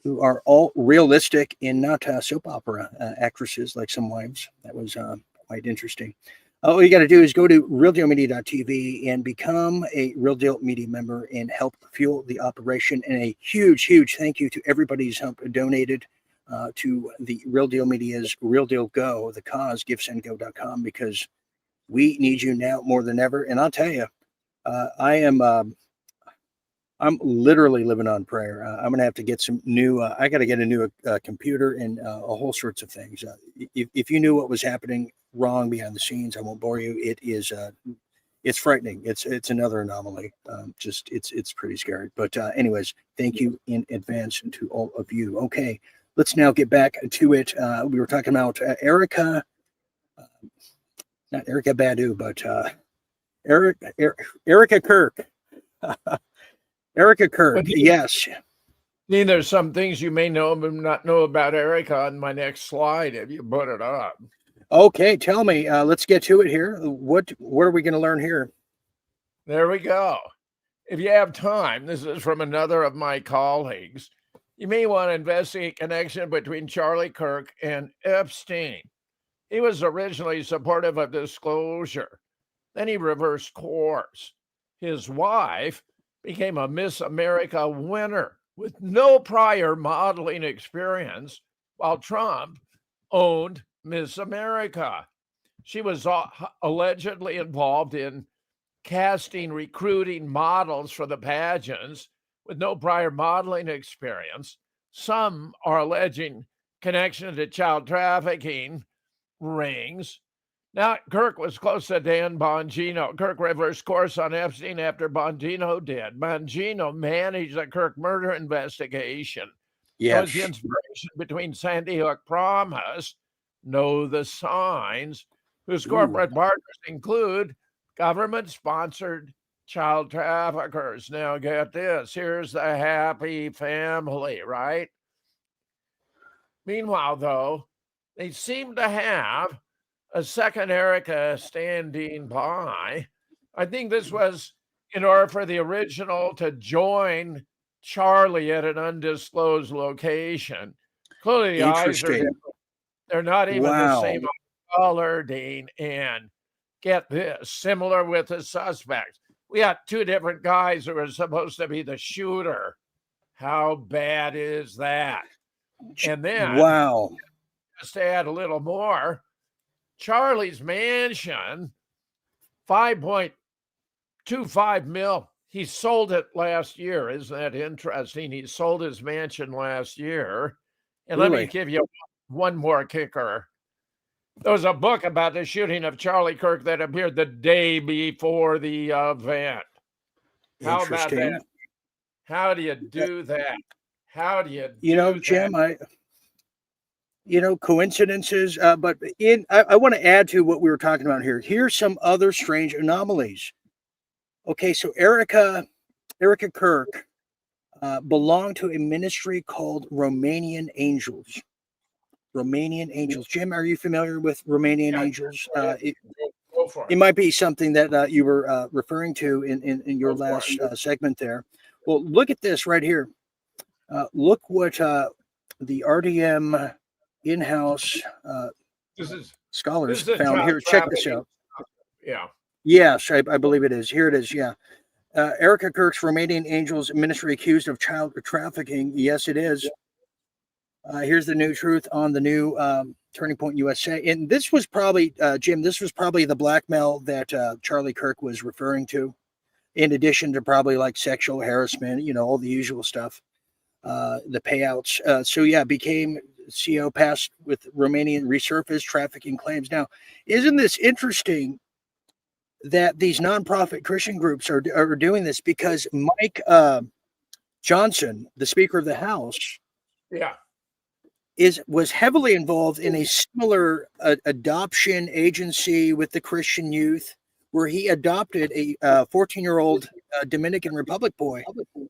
who are all realistic and not soap opera actresses like some wives. That was quite interesting. All you got to do is go to realdealmedia.tv and become a Real Deal Media member and help fuel the operation. And a huge, huge thank you to everybody who's donated to the Real Deal Media's Real Deal Go, the cause, givesendgo.com, because we need you now more than ever. And I'll tell you, I'm literally living on prayer. I'm going to have to get some new, I got to get a new computer and a whole sorts of things. If you knew what was happening wrong behind the scenes, I won't bore you. It is, it's frightening. It's another anomaly. It's pretty scary. But anyways, thank you in advance to all of you. Okay. Let's now get back to it. We were talking about Erica, not Erica Badu, but Erica Kirk. Erica Kirk, yes. There's some things you may know but not know about Erica on my next slide if you put it up. Okay, tell me. Let's get to it here. What are we going to learn here? There we go. If you have time, this is from another of my colleagues. You may want to investigate connection between Charlie Kirk and Epstein. He was originally supportive of disclosure. Then he reversed course. His wife became a Miss America winner with no prior modeling experience, while Trump owned Miss America. She was allegedly involved in casting, recruiting models for the pageants with no prior modeling experience. Some are alleging connection to child trafficking rings. Now, Kirk was close to Dan Bongino. Kirk reversed course on Epstein after Bongino did. Bongino managed the Kirk murder investigation. Yes. That was the inspiration between Sandy Hook Promise, Know the Signs, whose corporate partners include government-sponsored child traffickers. Now get this, here's the happy family, right? Meanwhile, though, they seem to have a second Erica standing by. I think this was in order for the original to join Charlie at an undisclosed location. Clearly, the eyes are Interesting. different. They're not even the Wow. same color, Dean. And get this, similar with the suspects. We got two different guys who are supposed to be the shooter. How bad is that? And then, Wow. just to add a little more, Charlie's mansion, 5.25 mil. He sold it last year. Isn't that interesting? He sold his mansion last year. And let me Really? give you one more kicker. There was a book about the shooting of Charlie Kirk that appeared the day before the event. How about Interesting. that? How do you do that? How do you do You know, that? Jim, coincidences, but I want to add to what we were talking about here. Here's some other strange anomalies. Okay, so Erica Kirk belonged to a ministry called Romanian Angels. Romanian Angels. Jim, are you familiar with Romanian Angels? Go for it. It might be something that you were referring to in your last segment there. Well, look at this right here. Look what the RDM in-house scholars found here. Check this out. Yeah. Yes, I believe it is. Here it is. Yeah. Erica Kirk's Romanian Angels ministry accused of child trafficking. Yes, it is. Here's the new truth on the new Turning Point USA. And this was probably, Jim, this was probably the blackmail that Charlie Kirk was referring to, in addition to probably like sexual harassment, all the usual stuff, the payouts. So, yeah, became CEO, passed with Romanian resurfaced trafficking claims. Now, isn't this interesting that these nonprofit Christian groups are doing this? Because Mike Johnson, the Speaker of the House, Yeah. was heavily involved in a similar adoption agency with the Christian youth, where he adopted a 14-year-old Dominican Republic boy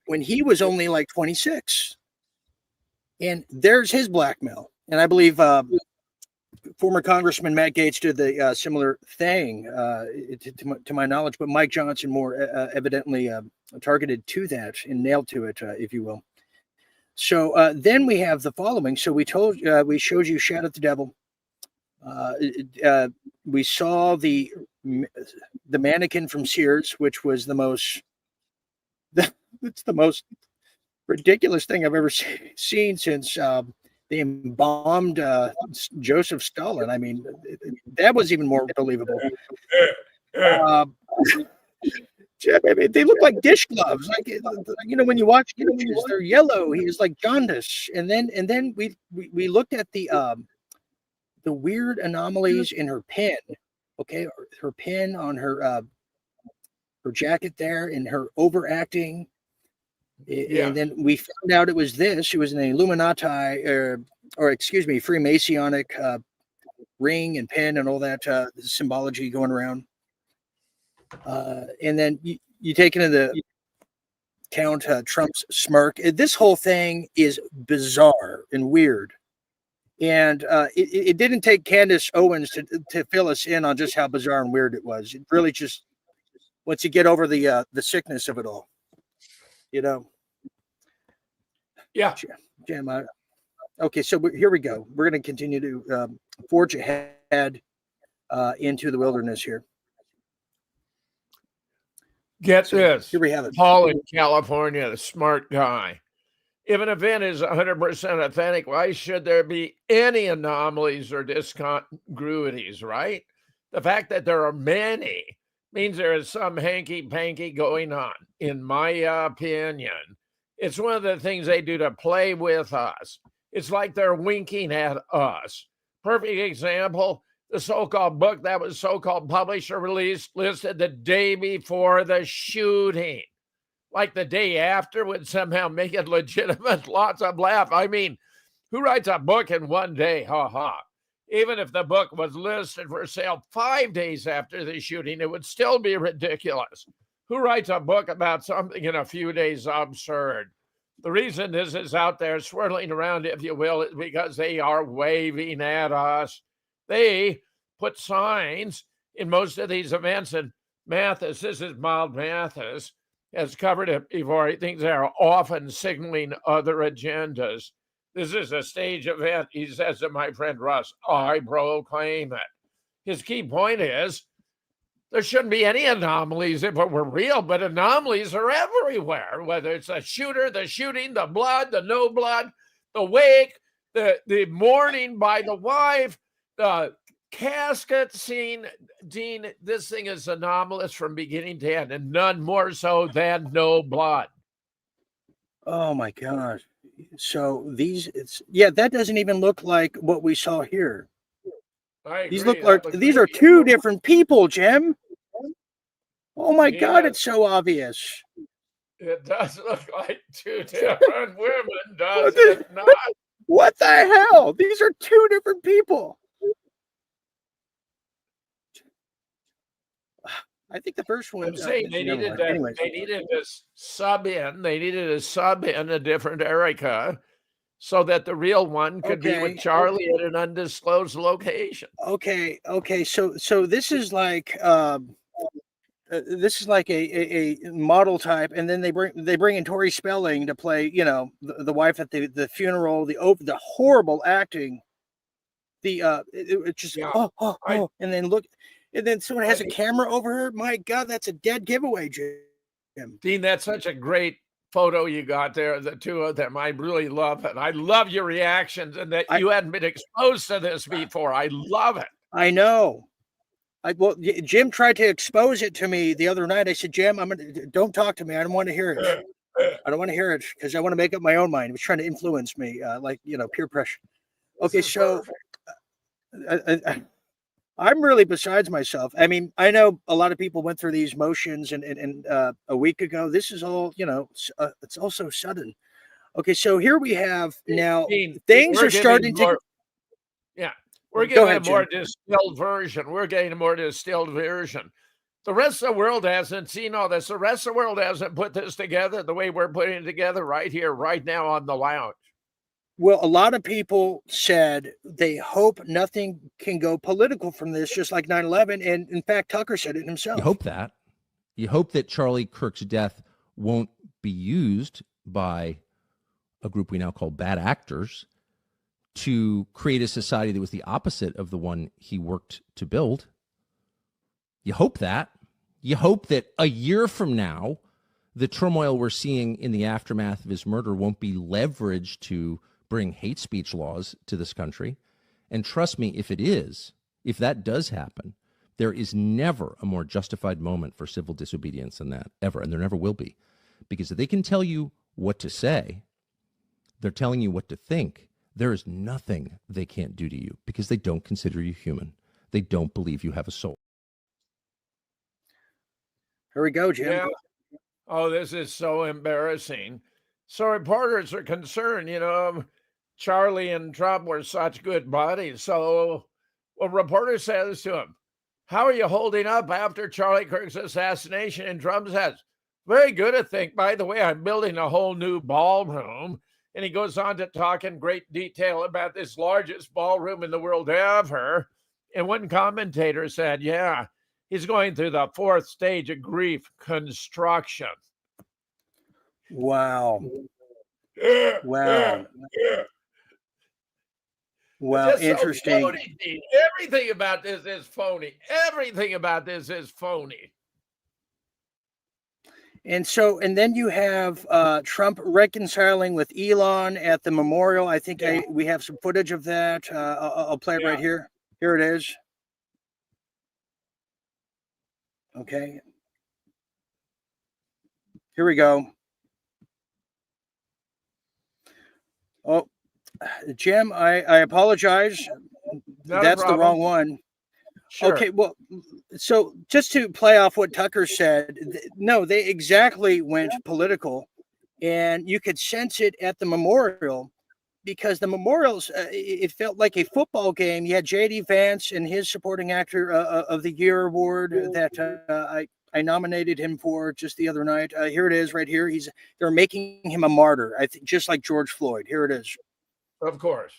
when he was only like 26. And there's his blackmail. And I believe former Congressman Matt Gaetz did the similar thing, to my knowledge, but Mike Johnson more evidently targeted to that and nailed to it, if you will. So then we have the following. So we showed you Shadow the Devil. We saw the mannequin from Sears, which was it's the most ridiculous thing I've ever seen since they embalmed Joseph Stalin. I mean, that was even more believable. I mean, they look like dish gloves. Like, when you watch images, they're yellow. He was like jaundice. And then we looked at the weird anomalies in her pin. Okay, her pin on her jacket there, and her overacting. Yeah. And then we found out it was this. It was an Illuminati, Freemasonic ring and pin and all that symbology going around. And then you take into the count Trump's smirk. This whole thing is bizarre and weird. And it didn't take Candace Owens to fill us in on just how bizarre and weird it was. It really just, once you get over the sickness of it all, Yeah. Jim. Okay, so here we go. We're going to continue to forge ahead into the wilderness here. Get this. Here we have it. Paul in California, the smart guy. If an event is 100% authentic, why should there be any anomalies or discongruities, right? The fact that there are many means there is some hanky-panky going on, in my opinion. It's one of the things they do to play with us. It's like they're winking at us. Perfect example, the so-called book that was so-called published or released listed the day before the shooting. Like the day after would somehow make it legitimate. Lots of laugh. I mean, who writes a book in one day? Ha ha. Even if the book was listed for sale 5 days after the shooting, it would still be ridiculous. Who writes a book about something in a few days? Absurd. The reason this is out there swirling around, if you will, is because they are waving at us. They put signs in most of these events, and Mathis, this is Mild Mathis, has covered it before. He thinks they are often signaling other agendas. This is a stage event. He says to my friend Russ, I proclaim it. His key point is there shouldn't be any anomalies if it were real, but anomalies are everywhere, whether it's a shooter, the shooting, the blood, the no blood, the wake, the mourning by the wife, the casket scene. Dean, this thing is anomalous from beginning to end, and none more so than no blood. Oh my gosh. So that doesn't even look like what we saw here. These look like these are two different people, Jim. Oh my God, it's so obvious. It does look like two different women, does it not? What the hell? These are two different people. I think the first one. I'm saying they needed to sub in. They needed to sub in a different Erica, so that the real one could be with Charlie at an undisclosed location. Okay. So this is like a model type, and then they bring in Tori Spelling to play, the wife at the funeral, the horrible acting, and then look. And then someone has a camera over her. My God, that's a dead giveaway, Jim. Dean, that's such a great photo you got there, the two of them. I really love it. I love your reactions and that you hadn't been exposed to this before. I love it. I know. Jim tried to expose it to me the other night. I said, Jim, don't talk to me. I don't want to hear it. I don't want to hear it because I want to make up my own mind. He was trying to influence me, peer pressure. Okay, so I'm really besides myself. I mean, I know a lot of people went through these motions and a week ago. This is all, it's all so sudden. Okay, so here we have now things are starting to. Yeah, we're getting a more distilled version. We're getting a more distilled version. The rest of the world hasn't seen all this. The rest of the world hasn't put this together the way we're putting it together right here, right now on the lounge. Well, a lot of people said they hope nothing can go political from this, just like 9/11. And in fact, Tucker said it himself. You hope that. You hope that Charlie Kirk's death won't be used by a group we now call bad actors to create a society that was the opposite of the one he worked to build. You hope that. You hope that a year from now, the turmoil we're seeing in the aftermath of his murder won't be leveraged to bring hate speech laws to this country. And trust me, if that does happen, there is never a more justified moment for civil disobedience than that, ever. And there never will be. Because if they can tell you what to say, they're telling you what to think. There is nothing they can't do to you because they don't consider you human. They don't believe you have a soul. Here we go, Jim. Yeah. Oh, this is so embarrassing. So reporters are concerned, Charlie and Trump were such good buddies. So a reporter says to him, how are you holding up after Charlie Kirk's assassination? And Trump says, very good, I think. By the way, I'm building a whole new ballroom. And he goes on to talk in great detail about this largest ballroom in the world ever. And one commentator said, yeah, he's going through the fourth stage of grief, construction. Wow. Wow. Well, interesting. So phony, everything about this is phony. Everything about this is phony. And then you have Trump reconciling with Elon at the memorial. I think we have some footage of that. I'll play it right here. Here it is. Okay. Here we go. Oh, Jim, I apologize. That's the wrong one. Sure. Okay, well, so just to play off what Tucker said, no, they exactly went political, and you could sense it at the memorial because the memorials, it felt like a football game. You had J.D. Vance and his supporting actor of the year award that I nominated him for just the other night. Here it is right here. They're making him a martyr, I think, just like George Floyd. Here it is. Of course.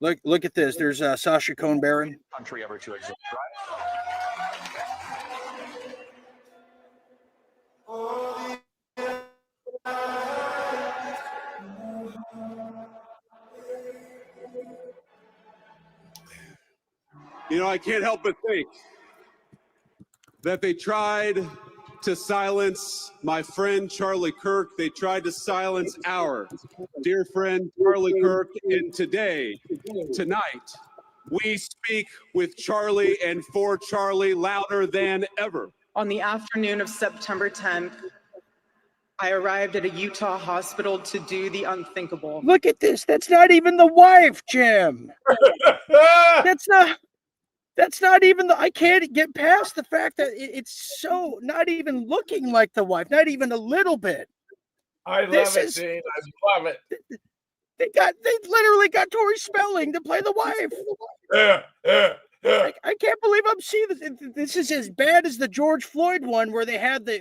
Look at this. There's Sacha Cohn Baron. Country ever to exist, right? You know, I can't help but think that they tried to silence my friend Charlie Kirk. They tried to silence our dear friend Charlie Kirk. And today, tonight, we speak with Charlie and for Charlie louder than ever. On the afternoon of September 10th, I arrived at a Utah hospital to do the unthinkable. Look at this. That's not even the wife, Jim. That's not even I can't get past the fact that it's so not even looking like the wife, not even a little bit. I love it, Dean. I love it. They literally got Tori Spelling to play the wife. I can't believe I'm seeing this. This is as bad as the George Floyd one, where they had the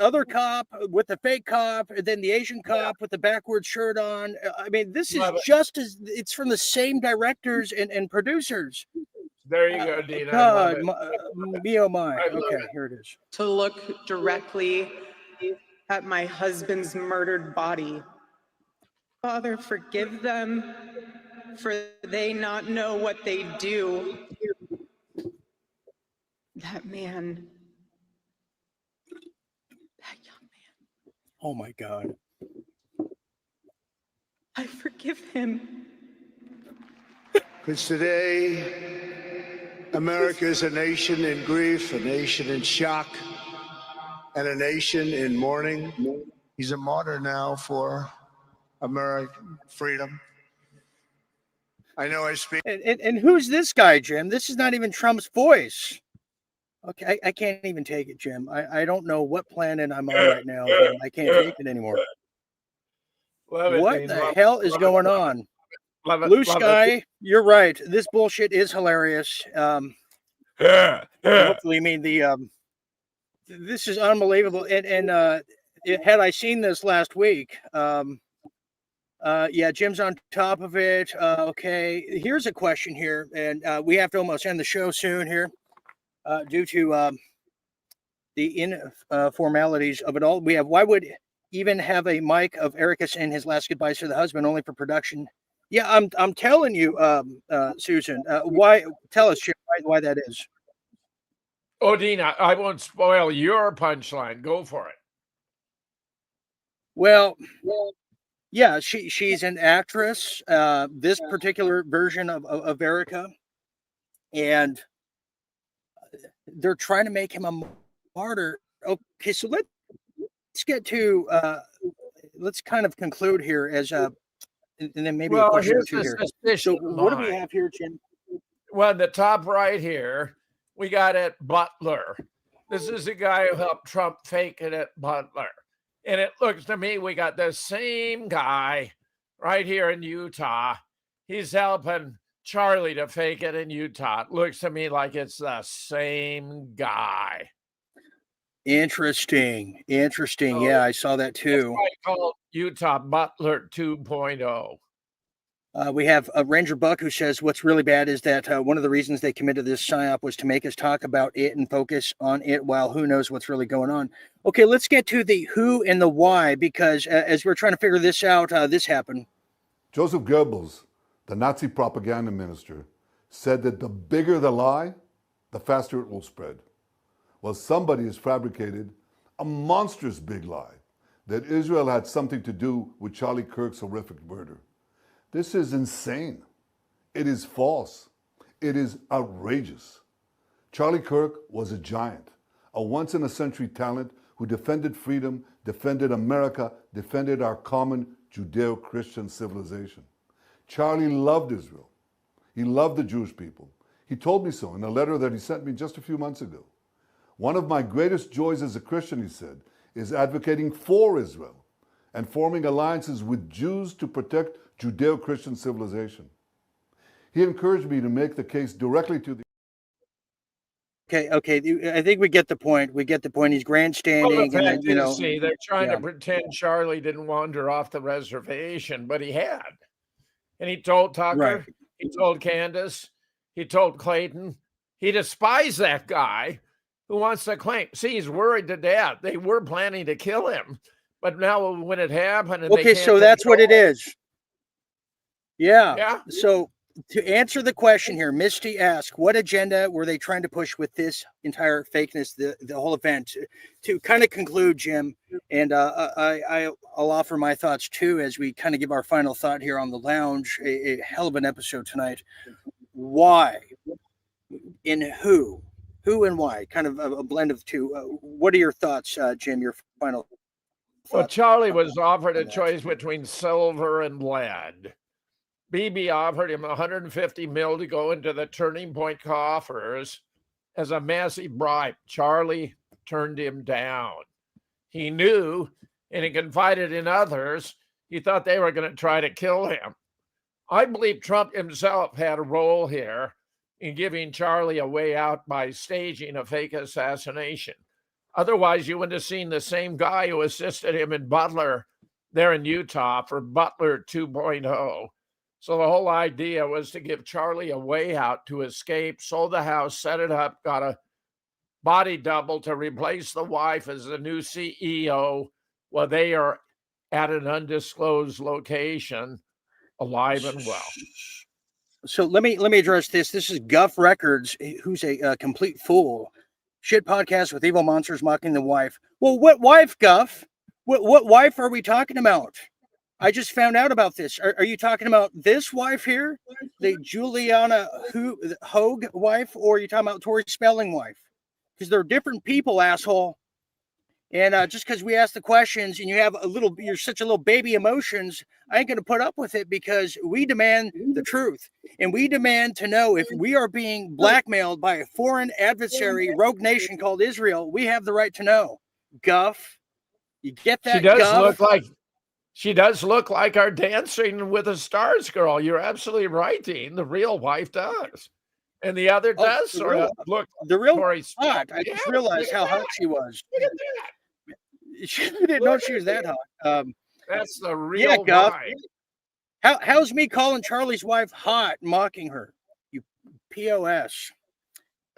other cop with the fake cop, and then the Asian cop with the backwards shirt on. I mean, this is just as it's from the same directors and producers. There you go, Dean. God, me oh my. Okay, here it is. To look directly at my husband's murdered body. Father, forgive them, for they not know what they do. That man, that young man. Oh my God. I forgive him. Because today, America is a nation in grief, a nation in shock, and a nation in mourning. He's a martyr now for American freedom. I know I speak. And who's this guy, Jim? This is not even Trump's voice. Okay, I can't even take it, Jim. I don't know what planet I'm on right now, Jim. I can't take it anymore. What the hell is going on? Blue Sky, you're right. This bullshit is hilarious. Hopefully, I mean this is unbelievable. And had I seen this last week, yeah, Jim's on top of it. Okay, here's a question here, and we have to almost end the show soon here, due to the formalities of it all. We have, why would even have a mic of Ericus and his last goodbyes to the husband only for production? Yeah, I'm telling you, Susan. Why? Tell us, Jim, why that is. Oh, Dean, I won't spoil your punchline. Go for it. Well, yeah, she's an actress. This particular version of Erica, and they're trying to make him a martyr. Okay, so let's get to let's kind of conclude here as and then maybe a question or two here. So what do we have here, Jim? Well, the top right here, we got it Butler. This is the guy who helped Trump fake it at Butler. And it looks to me we got the same guy right here in Utah. He's helping Charlie to fake it in Utah. It looks to me like it's the same guy. Interesting. Yeah, I saw that too. That's why I call Utah Butler 2.0. We have Ranger Buck who says what's really bad is that one of the reasons they committed this psyop was to make us talk about it and focus on it while who knows what's really going on. Okay, let's get to the who and the why, because as we're trying to figure this out, this happened. Joseph Goebbels, the Nazi propaganda minister, said that the bigger the lie, the faster it will spread. Well, somebody has fabricated a monstrous big lie that Israel had something to do with Charlie Kirk's horrific murder. This is insane. It is false. It is outrageous. Charlie Kirk was a giant, a once-in-a-century talent who defended freedom, defended America, defended our common Judeo-Christian civilization. Charlie loved Israel. He loved the Jewish people. He told me so in a letter that he sent me just a few months ago. One of my greatest joys as a Christian, he said, is advocating for Israel and forming alliances with Jews to protect Judeo-Christian civilization. He encouraged me to make the case directly to the... Okay. I think we get the point. He's grandstanding. Well, and, you know, see, they're trying to pretend Charlie didn't wander off the reservation, but he had. And he told Tucker, right. He told Candace, he told Clayton. He despised that guy who wants to claim. See, he's worried to death. They were planning to kill him. But now when it happened... And okay, so that's what it is. Yeah. So to answer the question here, Misty asked, what agenda were they trying to push with this entire fakeness, the whole event? To kind of conclude, Jim, and I'll offer my thoughts too as we kind of give our final thought here on the lounge. A hell of an episode tonight. Why? In who and why? Kind of a blend of two. What are your thoughts, Jim? Your final thoughts? Well, Charlie was offered a choice between silver and lead. Bibi offered him 150 mil to go into the Turning Point coffers as a massive bribe. Charlie turned him down. He knew, and he confided in others, he thought they were going to try to kill him. I believe Trump himself had a role here in giving Charlie a way out by staging a fake assassination. Otherwise, you wouldn't have seen the same guy who assisted him in Butler there in Utah for Butler 2.0. So the whole idea was to give Charlie a way out to escape, sold the house, set it up, got a body double to replace the wife as the new CEO while they are at an undisclosed location, alive and well. So let me address this. This is Guff Records, who's a complete fool. Shit podcast with evil monsters mocking the wife. Well, what wife, Guff? What wife are we talking about? I just found out about this. Are you talking about this wife here, the Juliana Hogue wife, or are you talking about Tori Spelling wife? Because they're different people, asshole. And just because we ask the questions and you're such a little baby emotions, I ain't going to put up with it because we demand the truth. And we demand to know if we are being blackmailed by a foreign adversary rogue nation called Israel. We have the right to know. Guff, you get that? She does look like our Dancing with the Stars girl. You're absolutely right, Dean. The real wife does. And the other does sort of look the real hot. I just realized how hot she was. Look at that. She didn't know she was that hot. That's the real Guff. wife. How's me calling Charlie's wife hot, mocking her? You POS.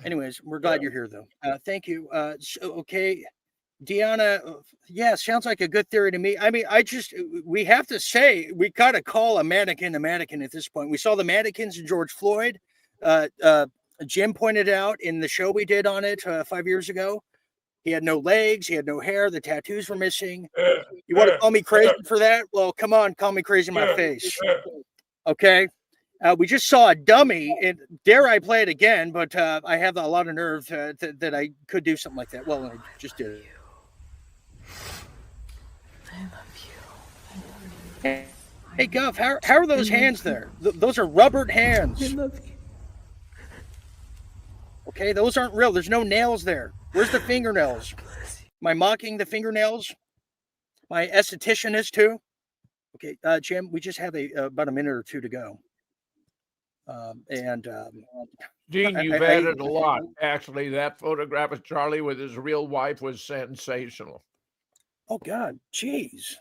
Anyways, we're glad you're here, though. Thank you. Okay. Deanna, yeah, sounds like a good theory to me. I mean, we have to say, we got to call a mannequin at this point. We saw the mannequins in George Floyd. Jim pointed out in the show we did on it 5 years ago. He had no legs. He had no hair. The tattoos were missing. You want to call me crazy for that? Well, come on, call me crazy in my face. Okay. We just saw a dummy, and dare I play it again, but I have a lot of nerve that I could do something like that. Well, I just did it. I love you. Hey, Guff, how are those hands there? Those are rubbered hands. I love you. Okay, those aren't real. There's no nails there. Where's the fingernails? Am I mocking the fingernails? My esthetician is too. Okay, Jim, we just have about a minute or two to go. Dean, you've added a lot. Actually, that photograph of Charlie with his real wife was sensational. Oh, God, jeez.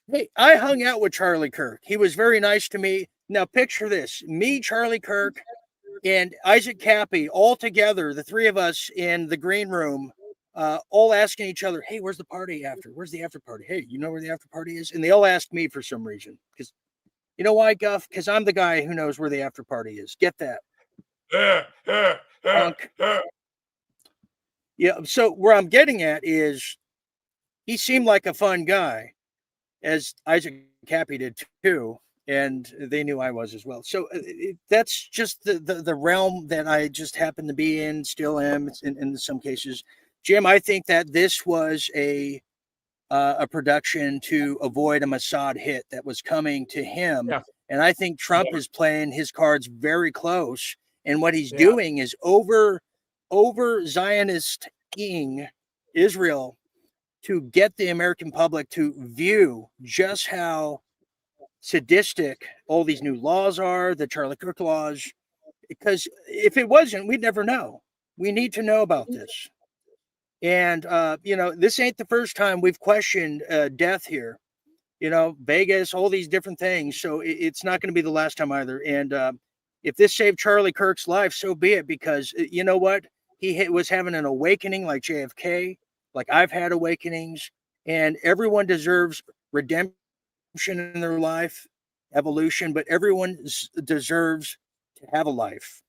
Hey, I hung out with Charlie Kirk. He was very nice to me. Now, picture this. Me, Charlie Kirk, and Isaac Cappy all together, the three of us in the green room, all asking each other, hey, where's the party after? Where's the after party? Hey, you know where the after party is? And they all asked me for some reason. Because you know why, Guff? Because I'm the guy who knows where the after party is. Get that. Yeah, so where I'm getting at is he seemed like a fun guy, as Isaac Cappy did too, and they knew I was as well. So that's just the realm that I just happen to be in, still am in some cases. Jim, I think that this was a production to avoid a Mossad hit that was coming to him. Yeah. And I think Trump is playing his cards very close. And what he's doing is over Zionist-ing Israel to get the American public to view just how sadistic all these new laws are, the Charlie Kirk laws. Because if it wasn't, we'd never know. We need to know about this. And, this ain't the first time we've questioned death here. Vegas, all these different things. So it's not going to be the last time either. And if this saved Charlie Kirk's life, so be it. Because you know what? He was having an awakening like JFK, like I've had awakenings. And everyone deserves redemption in their life. evolution, but everyone deserves to have a life.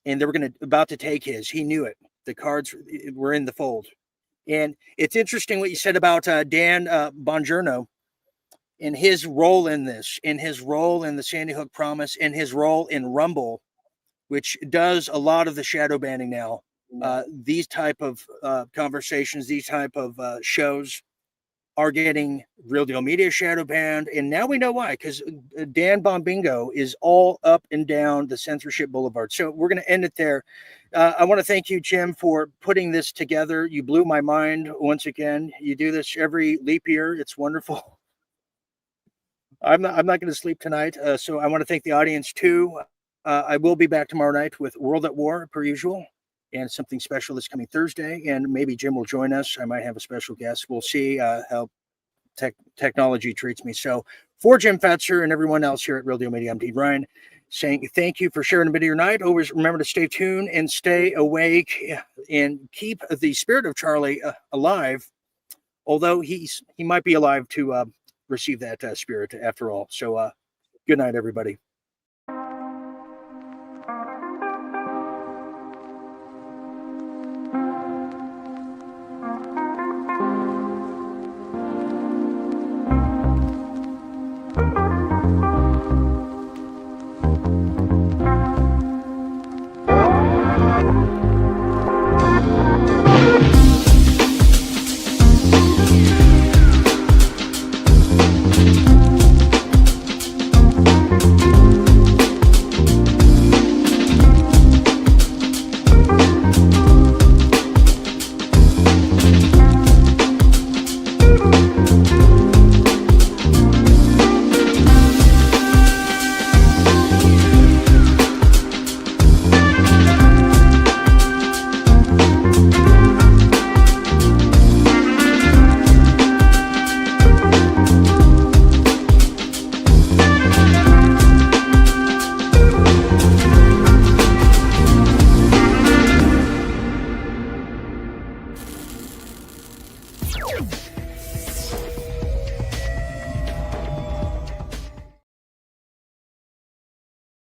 And they were about to take his. He knew it. The cards were in the fold. And it's interesting what you said about Dan Bongiorno and his role in this, and his role in the Sandy Hook Promise, and his role in Rumble, which does a lot of the shadow banning now. These type of conversations, these type of shows are getting Real Deal Media shadow banned. And now we know why, because Dan Bombingo is all up and down the censorship boulevard. So we're going to end it there. I want to thank you, Jim, for putting this together. You blew my mind once again. You do this every leap year. It's wonderful. I'm not going to sleep tonight. So I want to thank the audience too. I will be back tomorrow night with World at War per usual, and something special this coming Thursday. And maybe Jim will join us. I might have a special guest. We'll see how technology treats me. So for Jim Fetzer and everyone else here at Real Deal Media, I'm Dean Ryan, saying thank you for sharing a bit of your night. Always remember to stay tuned and stay awake and keep the spirit of Charlie alive, although he might be alive to receive that spirit after all. So good night, everybody.